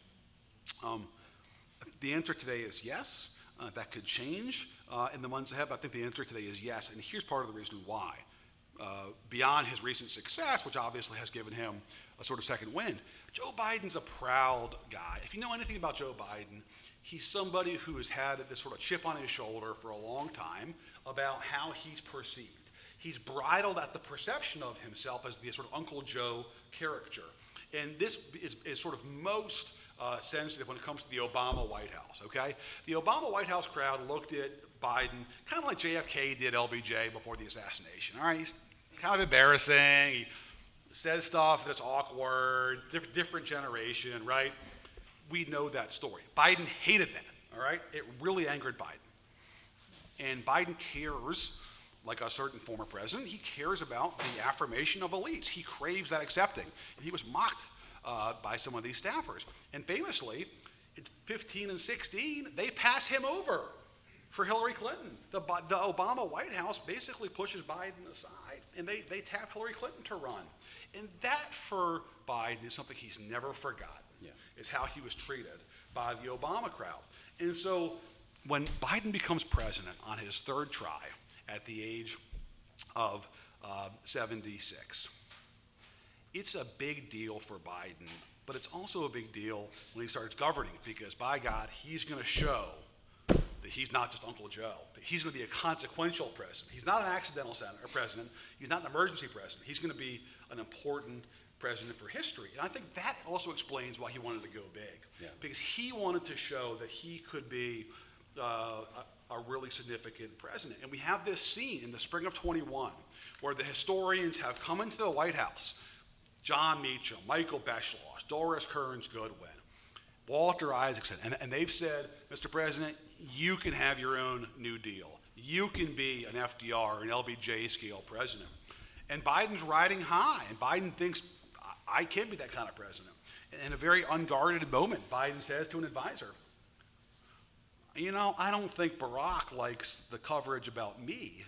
The answer today is yes. That could change in the months ahead, but I think the answer today is yes, and here's part of the reason why. Beyond his recent success, which obviously has given him a sort of second wind, Joe Biden's a proud guy. If you know anything about Joe Biden, he's somebody who has had this sort of chip on his shoulder for a long time about how he's perceived. He's bridled at the perception of himself as the sort of Uncle Joe caricature. And this is sort of most sensitive when it comes to the Obama White House, okay? The Obama White House crowd looked at Biden kind of like JFK did LBJ before the assassination, all right? He's kind of embarrassing. He says stuff that's awkward, different generation, right? We know that story. Biden hated that, all right? It really angered Biden. And Biden cares, like a certain former president, he cares about the affirmation of elites. He craves that accepting. And he was mocked by some of these staffers. And famously, in 15 and 16, they pass him over for Hillary Clinton. The Obama White House basically pushes Biden aside, and they tap Hillary Clinton to run. And that, for Biden, is something he's never forgotten, is how he was treated by the Obama crowd. And so when Biden becomes president on his third try at the age of 76, it's a big deal for Biden, but it's also a big deal when he starts governing because, by God, he's going to show that he's not just Uncle Joe. But he's going to be a consequential president. He's not an accidental president. He's not an emergency president. He's going to be an important president for history. And I think that also explains why he wanted to go big, because he wanted to show that he could be a really significant president. And we have this scene in the spring of 21 where the historians have come into the White House. John Meacham, Michael Beschloss, Doris Kearns Goodwin, Walter Isaacson, and they've said, Mr. President, you can have your own New Deal. You can be an FDR, an LBJ scale president. And Biden's riding high, and Biden thinks, I can be that kind of president. And in a very unguarded moment, Biden says to an advisor, you know, I don't think Barack likes the coverage about me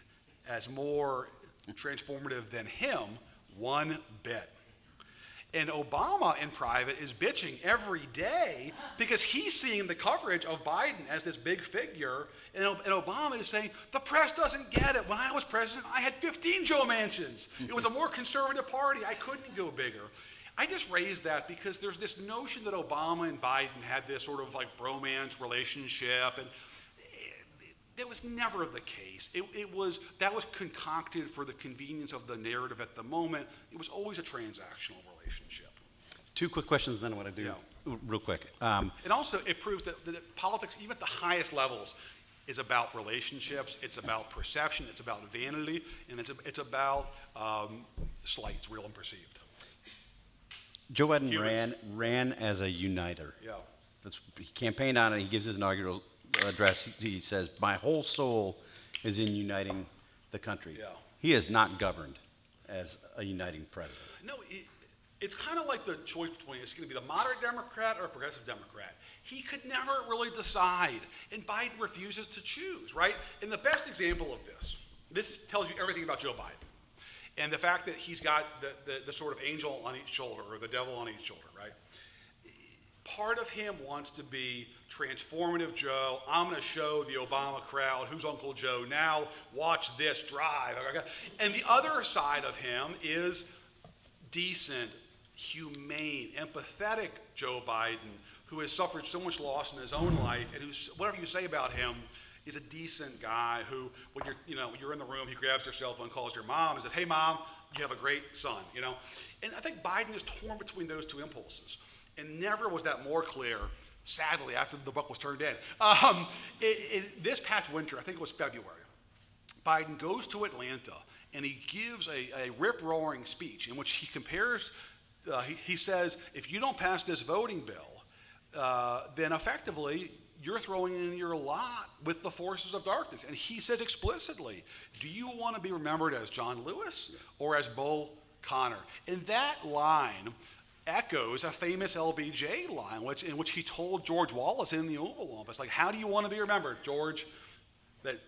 as more transformative than him one bit. And Obama in private is bitching every day because he's seeing the coverage of Biden as this big figure. And Obama is saying, the press doesn't get it. When I was president, I had 15 Joe Manchins. It was a more conservative party. I couldn't go bigger. I just raised that because there's this notion that Obama and Biden had this sort of like bromance relationship. And that was never the case. That was concocted for the convenience of the narrative at the moment. It was always a transactional relationship. Two quick questions, then I want to do real quick. And also, it proves that politics, even at the highest levels, is about relationships. It's about perception. It's about vanity, and it's about slights, real and perceived. Joe Biden ran as a uniter. Yeah. He campaigned on it. He gives his inaugural address. He says, my whole soul is in uniting the country. Yeah. He is not governed as a uniting president. No, it's kind of like the choice between it's going to be the moderate Democrat or a progressive Democrat. He could never really decide, and Biden refuses to choose, right? And the best example of this tells you everything about Joe Biden. And the fact that he's got the sort of angel on each shoulder or the devil on each shoulder, right? Part of him wants to be transformative Joe. I'm going to show the Obama crowd who's Uncle Joe now. Watch this drive. And the other side of him is decent, humane, empathetic Joe Biden, who has suffered so much loss in his own life, and who's, whatever you say about him, is a decent guy who, when you're in the room, he grabs your cell phone, calls your mom, and says, "Hey, Mom, you have a great son," And I think Biden is torn between those two impulses. And never was that more clear, sadly, after the book was turned in. This past winter, I think it was February, Biden goes to Atlanta and he gives a rip-roaring speech in which he compares, he says, if you don't pass this voting bill, then effectively you're throwing in your lot with the forces of darkness. And he says explicitly, do you want to be remembered as John Lewis or as Bull Connor? And that line echoes a famous LBJ line in which he told George Wallace in the Oval Office, like, how do you want to be remembered, George? That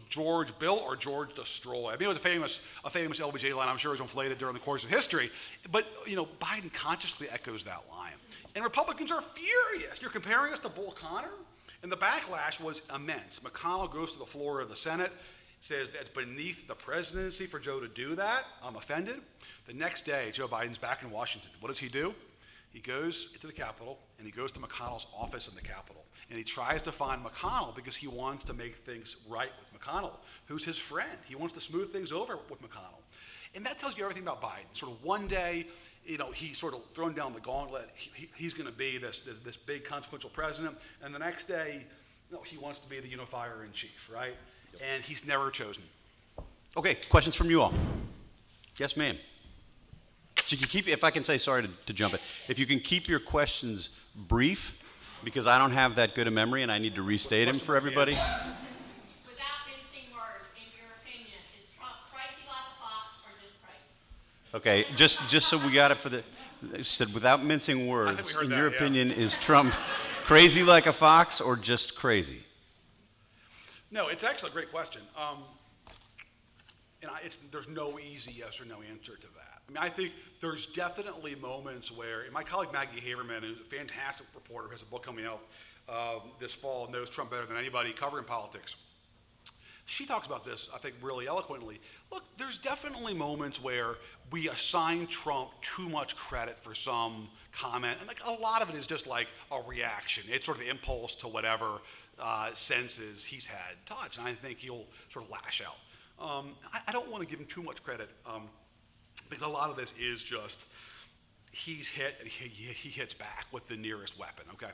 George built or George destroyed? I mean, it was a famous LBJ line. I'm sure it was inflated during the course of history. But, Biden consciously echoes that line. And Republicans are furious. You're comparing us to Bull Connor? And the backlash was immense. McConnell goes to the floor of the Senate, says that's beneath the presidency for Joe to do that. I'm offended. The next day, Joe Biden's back in Washington. What does he do? He goes to the Capitol, and he goes to McConnell's office in the Capitol. And he tries to find McConnell because he wants to make things right with McConnell, who's his friend. He wants to smooth things over with McConnell. And that tells you everything about Biden. Sort of one day, he's sort of thrown down the gauntlet. He's going to be this big consequential president. And the next day, he wants to be the unifier in chief, right? Yep. And he's never chosen. Okay, questions from you all? Yes, ma'am. So you keep, if I can say, sorry to jump it, if you can keep your questions brief, because I don't have that good a memory and I need to restate them for everybody. Without mincing words, in your opinion, is Trump crazy like a fox or just crazy? Okay, just so we got it for the, I said without mincing words, in your opinion, is Trump crazy like a fox or just crazy? No, it's actually a great question. There's no easy yes or no answer to that. I mean, I think there's definitely moments where, and my colleague Maggie Haberman, who's a fantastic reporter, has a book coming out this fall, knows Trump better than anybody covering politics. She talks about this, I think, really eloquently. Look, there's definitely moments where we assign Trump too much credit for some comment, and like a lot of it is just like a reaction. It's sort of impulse to whatever senses he's had touch, and I think he'll sort of lash out. I don't want to give him too much credit, because a lot of this is just he's hit and he hits back with the nearest weapon, okay?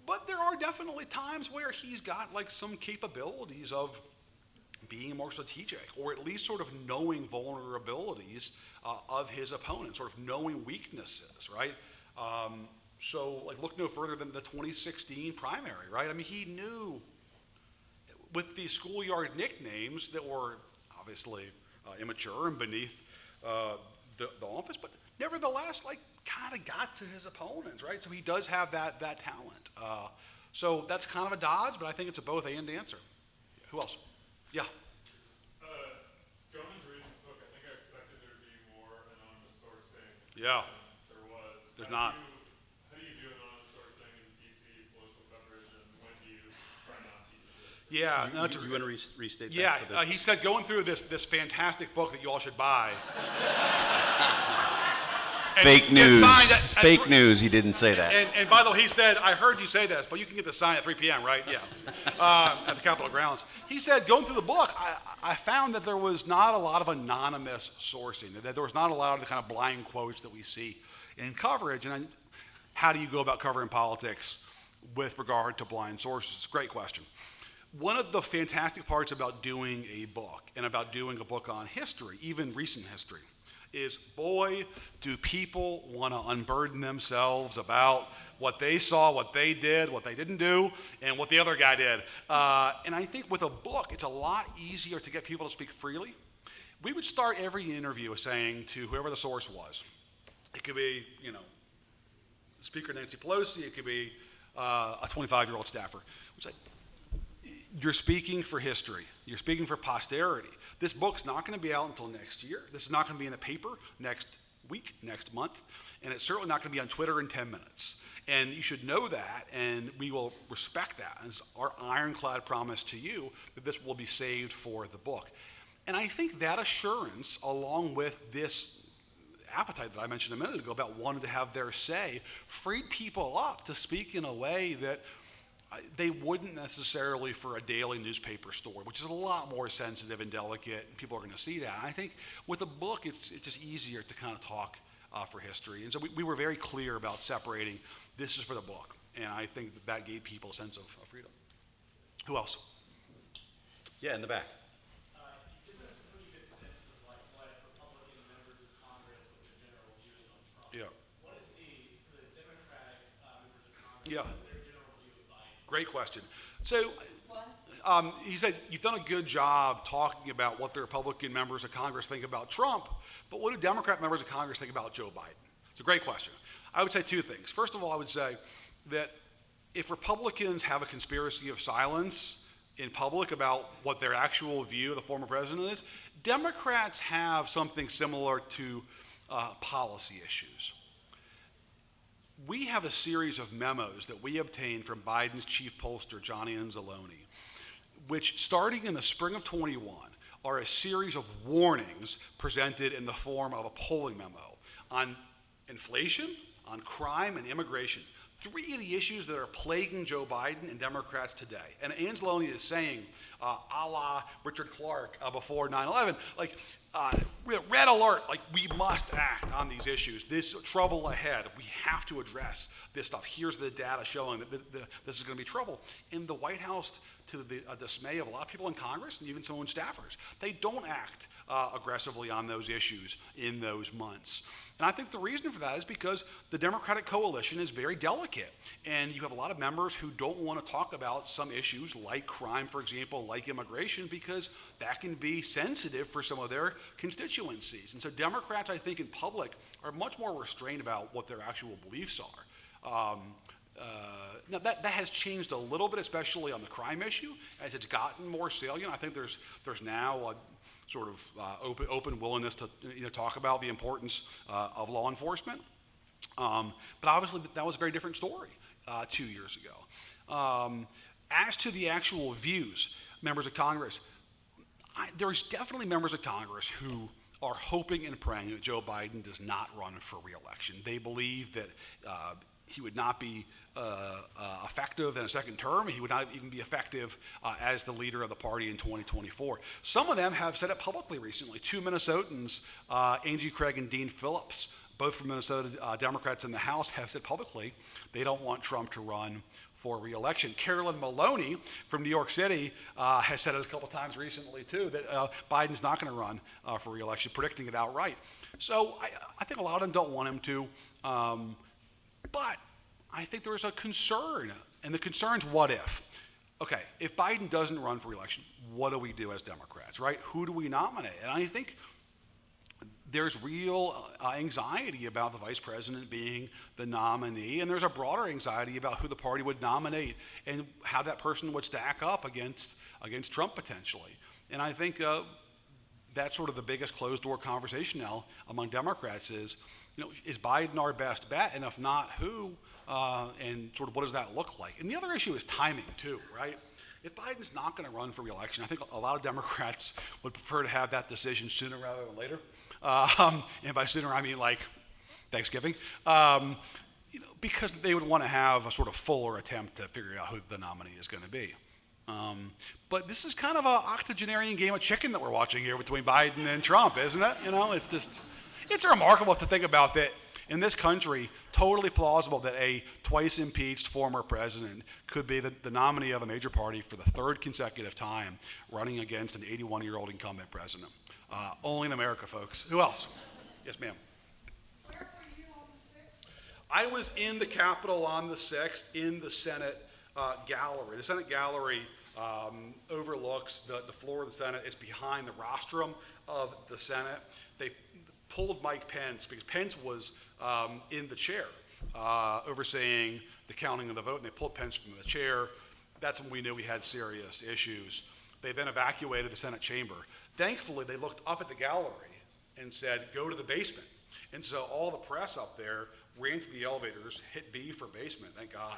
But there are definitely times where he's got like some capabilities of being more strategic, or at least sort of knowing vulnerabilities of his opponent, sort of knowing weaknesses, right? So like look no further than the 2016 primary, right? I mean, he knew with these schoolyard nicknames that were obviously immature and beneath the office, but nevertheless, like, kind of got to his opponents, right? So he does have that talent. So that's kind of a dodge, but I think it's a both and answer. Who else? Yeah. Going into reading this book, I think I expected there to be more anonymous sourcing Yeah. than there was. There's not. How do you do anonymous sourcing in DC political coverage, and when do you try not to use it? Yeah. You want to restate that? Yeah, he said going through this fantastic book that you all should buy. Fake news. Fake news. He didn't say that. And by the way, he said, I heard you say this, but you can get the sign at 3 p.m., right? Yeah. At the Capitol grounds. He said, going through the book, I found that there was not a lot of anonymous sourcing, that there was not a lot of the kind of blind quotes that we see in coverage. And how do you go about covering politics with regard to blind sources? It's a great question. One of the fantastic parts about doing a book, and about doing a book on history, even recent history, is, boy, do people want to unburden themselves about what they saw, what they did, what they didn't do, and what the other guy did. And I think with a book, it's a lot easier to get people to speak freely. We would start every interview with saying to whoever the source was, it could be, Speaker Nancy Pelosi, it could be a 25-year-old staffer. We'd say, you're speaking for history. You're speaking for posterity. This book's not going to be out until next year. This is not going to be in the paper next week, next month, and it's certainly not going to be on Twitter in 10 minutes. And you should know that, and we will respect that. And it's our ironclad promise to you that this will be saved for the book. And I think that assurance, along with this appetite that I mentioned a minute ago about wanting to have their say, freed people up to speak in a way that they wouldn't necessarily for a daily newspaper story, which is a lot more sensitive and delicate, and people are going to see that. And I think with a book, it's just easier to kind of talk for history. And so we were very clear about separating, this is for the book. And I think that gave people a sense of freedom. Who else? Yeah, in the back. You give us a pretty good sense of like what Republican members of Congress, what their general views on Trump. Yeah. What is for the Democratic members of Congress, Yeah. what is their general view of Biden? Great question. So he said, you've done a good job talking about what the Republican members of Congress think about Trump, but what do Democrat members of Congress think about Joe Biden? It's a great question. I would say two things. First of all, I would say that if Republicans have a conspiracy of silence in public about what their actual view of the former president is, Democrats have something similar to policy issues. We have a series of memos that we obtained from Biden's chief pollster, Johnny Anzalone, which starting in the spring of 21 are a series of warnings presented in the form of a polling memo on inflation, on crime, and immigration. Three of the issues that are plaguing Joe Biden and Democrats today. And Anzalone is saying, a la Richard Clark before 9/11, like, red alert, like we must act on these issues. This trouble ahead, we have to address this stuff. Here's the data showing that this is going to be trouble. In the White House, to the dismay of a lot of people in Congress and even some own staffers, they don't act aggressively on those issues in those months. And I think the reason for that is because the Democratic coalition is very delicate. And you have a lot of members who don't want to talk about some issues like crime, for example, like immigration, because that can be sensitive for some of their constituencies. And so Democrats, I think, in public are much more restrained about what their actual beliefs are. Now that has changed a little bit, especially on the crime issue, as it's gotten more salient. I think there's now a sort of open willingness to talk about the importance of law enforcement. But obviously that was a very different story 2 years ago. As to the actual views, members of Congress, there's definitely members of Congress who are hoping and praying that Joe Biden does not run for re-election. They believe that he would not be effective in a second term. He would not even be effective as the leader of the party in 2024. Some of them have said it publicly recently. Two Minnesotans, Angie Craig and Dean Phillips, both from Minnesota Democrats in the House, have said publicly they don't want Trump to run for re-election. Carolyn Maloney from New York City has said it a couple times recently too, that Biden's not going to run for re-election, predicting it outright. So I think a lot of them don't want him to. But I think there is a concern, and the concern's what if? Okay, if Biden doesn't run for re-election, what do we do as Democrats, right? Who do we nominate? And I think there's real anxiety about the vice president being the nominee, and there's a broader anxiety about who the party would nominate and how that person would stack up against Trump potentially. And I think that's sort of the biggest closed-door conversation now among Democrats is, is Biden our best bet? And if not, who? And sort of what does that look like? And the other issue is timing too, right? If Biden's not going to run for re-election, I think a lot of Democrats would prefer to have that decision sooner rather than later. And by sooner, I mean like Thanksgiving. Because they would want to have a sort of fuller attempt to figure out who the nominee is going to be. But this is kind of an octogenarian game of chicken that we're watching here between Biden and Trump, isn't it? It's remarkable to think about that in this country, totally plausible that a twice impeached former president could be the nominee of a major party for the third consecutive time running against an 81-year-old incumbent president. Only in America, folks. Who else? Yes, ma'am. Where were you on the 6th? I was in the Capitol on the 6th in the Senate gallery. The Senate gallery overlooks the floor of the Senate. It's behind the rostrum of the Senate. They pulled Mike Pence because Pence was in the chair overseeing the counting of the vote, and they pulled Pence from the chair. That's when we knew we had serious issues. They then evacuated the Senate chamber. Thankfully, they looked up at the gallery and said, go to the basement. And so all the press up there ran to the elevators, hit B for basement, thank God.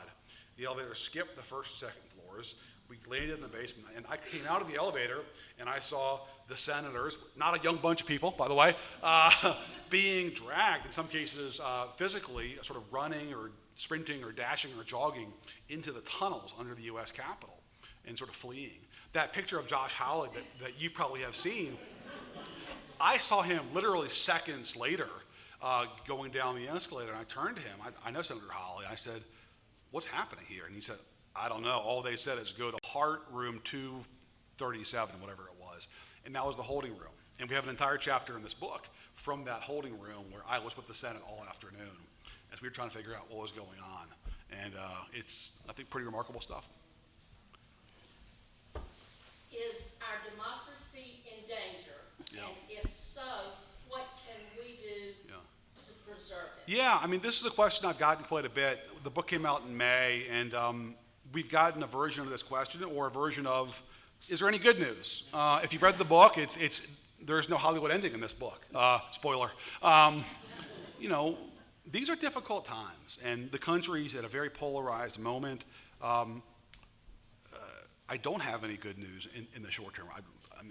The elevator skipped the first and second floors. We landed in the basement, and I came out of the elevator, and I saw the senators, not a young bunch of people, by the way, being dragged, in some cases physically, sort of running or sprinting or dashing or jogging into the tunnels under the U.S. Capitol and sort of fleeing. That picture of Josh Hawley that you probably have seen, I saw him literally seconds later going down the escalator, and I turned to him. I know Senator Hawley. I said, "What's happening here?" And he said, "I don't know. All they said is go to Hart room 237, whatever it was." And that was the holding room. And we have an entire chapter in this book from that holding room where I was with the Senate all afternoon as we were trying to figure out what was going on. And it's, I think, pretty remarkable stuff. Is our democracy in danger? Yeah. And if so, what can we do to preserve it? Yeah, I mean, this is a question I've gotten quite a bit. The book came out in May, and we've gotten a version of this question or a version of, is there any good news? If you've read the book, there's no Hollywood ending in this book. Spoiler. You know, these are difficult times, and the country's at a very polarized moment. I don't have any good news in the short term.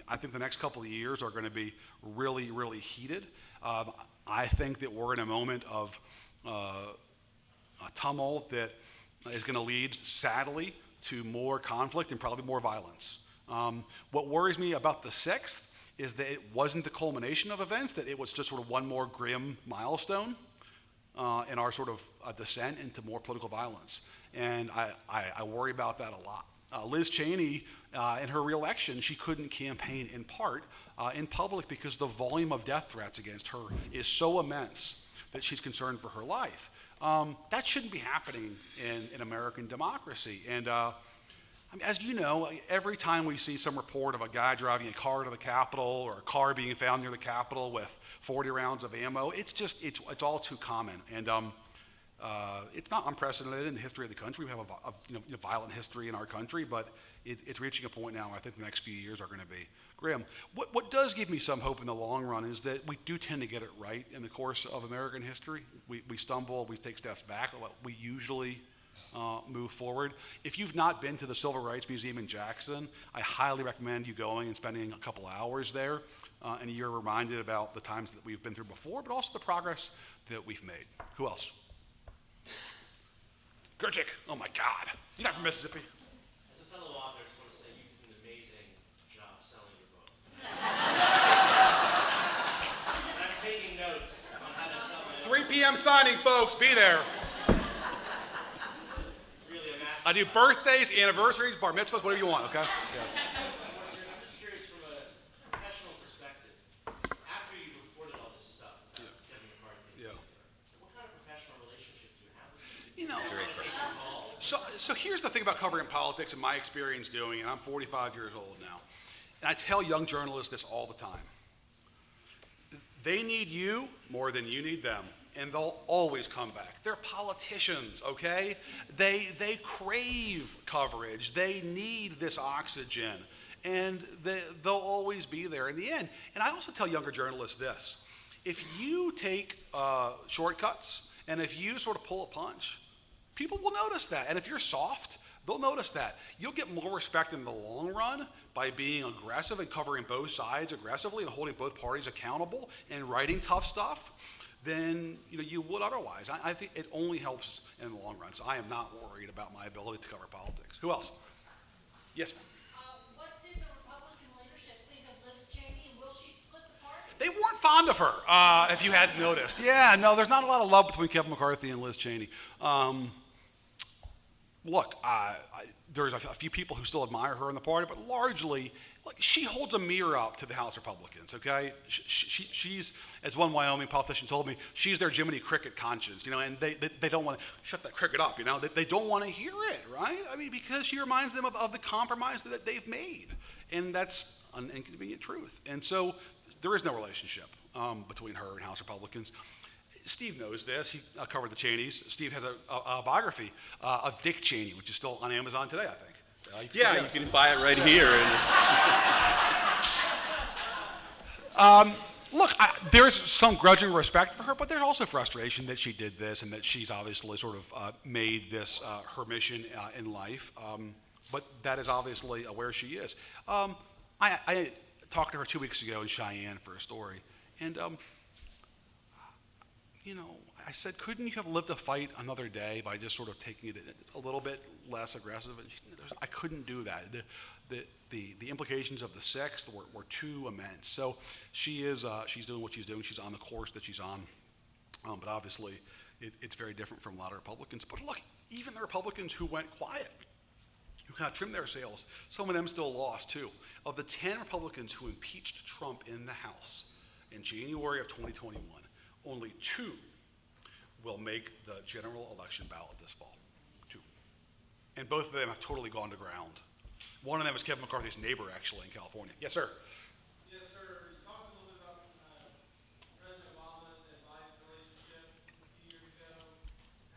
I think the next couple of years are going to be really, really heated. I think that we're in a moment of a tumult that is going to lead, sadly, to more conflict and probably more violence. What worries me about the 6th is that it wasn't the culmination of events, that it was just sort of one more grim milestone in our sort of descent into more political violence. And I worry about that a lot. Liz Cheney, in her reelection, she couldn't campaign in part in public because the volume of death threats against her is so immense that she's concerned for her life. That shouldn't be happening in American democracy. And I mean, as you know, every time we see some report of a guy driving a car to the Capitol or a car being found near the Capitol with 40 rounds of ammo, it's all too common. And it's not unprecedented in the history of the country. We have a violent history in our country, but it's reaching a point now where I think the next few years are going to be grim. What does give me some hope in the long run is that we do tend to get it right in the course of American history. We stumble, we take steps back, we usually move forward. If you've not been to the Civil Rights Museum in Jackson, I highly recommend you going and spending a couple hours there, and you're reminded about the times that we've been through before, but also the progress that we've made. Who else? Gerchick, oh my God, you're not from Mississippi. As a fellow author, I just want to say you did an amazing job selling your book. And I'm taking notes on how to sell it. 3 p.m. signing, folks, be there. Really, I'm asking. I do birthdays, anniversaries, bar mitzvahs, whatever you want, okay? Yeah. I'm just curious from a professional perspective. After you reported all this stuff about Kevin McCarthy in particular, what kind of professional relationship do you have with him? You know, Take your calls? so here's the thing about covering politics and my experience doing it. I'm 45 years old now. And I tell young journalists this all the time. They need you more than you need them. And they'll always come back. They're politicians, okay? They crave coverage. They need this oxygen. And they'll always be there in the end. And I also tell younger journalists this. If you take shortcuts and if you sort of pull a punch, people will notice that. And if you're soft, they'll notice that. You'll get more respect in the long run by being aggressive and covering both sides aggressively and holding both parties accountable and writing tough stuff than you would otherwise. I think it only helps in the long run. So I am not worried about my ability to cover politics. Who else? Yes, ma'am. What did the Republican leadership think of Liz Cheney, and will she split the party? They weren't fond of her, if you hadn't noticed. Yeah, no, there's not a lot of love between Kevin McCarthy and Liz Cheney. Look, there's a few people who still admire her in the party, but largely, she holds a mirror up to the House Republicans, okay? She's, as one Wyoming politician told me, she's their Jiminy Cricket conscience, and they don't want to shut that cricket up, They don't want to hear it, right? I mean, because she reminds them of the compromise that they've made, and that's an inconvenient truth. And so there is no relationship between her and House Republicans. Steve knows this. He covered the Cheneys. Steve has a biography of Dick Cheney, which is still on Amazon today, I think. You can buy it right here. Look, there's some grudging respect for her, but there's also frustration that she did this and that she's obviously sort of made this her mission in life. But that is obviously where she is. I talked to her 2 weeks ago in Cheyenne for a story, and I said, couldn't you have lived to fight another day by just sort of taking it a little bit less aggressive? And I couldn't do that. The implications of the 6th were too immense. So she's doing what she's doing. She's on the course that she's on. But obviously, it's very different from a lot of Republicans. But look, even the Republicans who went quiet, who kind of trimmed their sails, some of them still lost too. Of the 10 Republicans who impeached Trump in the House in January of 2021, only 2 will make the general election ballot this fall. 2. And both of them have totally gone to ground. One of them is Kevin McCarthy's neighbor, actually, in California. Yes, sir. Yes, sir. You talked a little bit about President Obama and Biden's relationship a few years ago.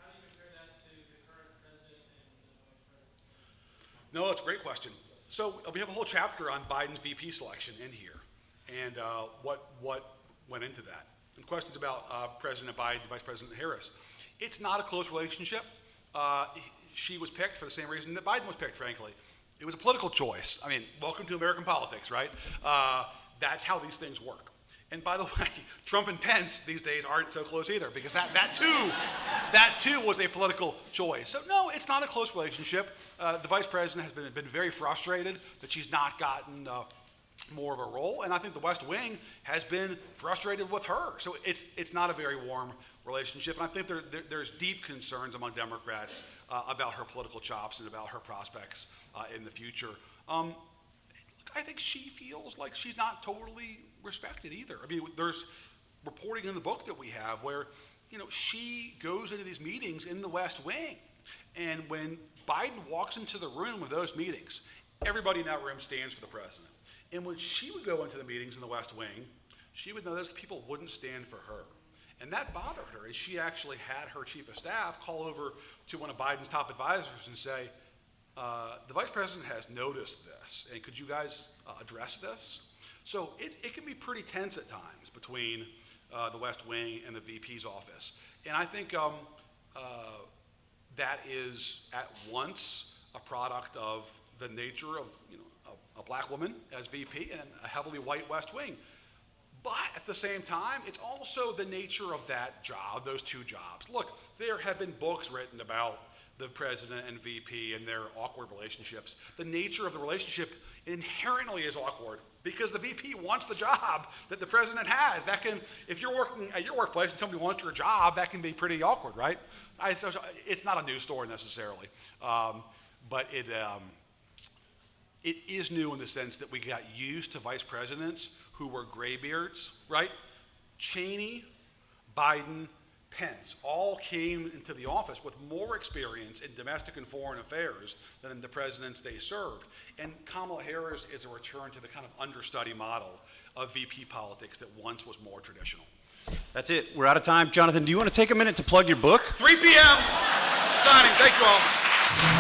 How do you compare that to the current president and the vice president? No, it's a great question. So we have a whole chapter on Biden's VP selection in here, and what went into that. And questions about President Biden, Vice President Harris. It's not a close relationship. She was picked for the same reason that Biden was picked, frankly. It was a political choice. I mean, welcome to American politics, right? That's how these things work. And by the way, Trump and Pence these days aren't so close either, because that too was a political choice. So no, it's not a close relationship. The vice president has been very frustrated that she's not gotten more of a role, and I think the West Wing has been frustrated with her. So it's not a very warm relationship, and I think there's deep concerns among Democrats about her political chops and about her prospects in the future. I think she feels like she's not totally respected either. I mean, there's reporting in the book that we have where, she goes into these meetings in the West Wing, and when Biden walks into the room of those meetings, everybody in that room stands for the president. And when she would go into the meetings in the West Wing, she would notice people wouldn't stand for her. And that bothered her, and she actually had her chief of staff call over to one of Biden's top advisors and say, the vice president has noticed this, and could you guys address this? So it can be pretty tense at times between the West Wing and the VP's office. And I think that is at once a product of the nature of a black woman as VP and a heavily white West Wing. But at the same time, it's also the nature of that job, those two jobs. Look, there have been books written about the president and VP and their awkward relationships. The nature of the relationship inherently is awkward because the VP wants the job that the president has. That can, if you're working at your workplace and somebody wants your job, that can be pretty awkward, right? So it's not a news story necessarily, but it is new in the sense that we got used to vice presidents who were graybeards, right? Cheney, Biden, Pence all came into the office with more experience in domestic and foreign affairs than the presidents they served. And Kamala Harris is a return to the kind of understudy model of VP politics that once was more traditional. That's it. We're out of time. Jonathan, do you want to take a minute to plug your book? 3 p.m. signing. Thank you all.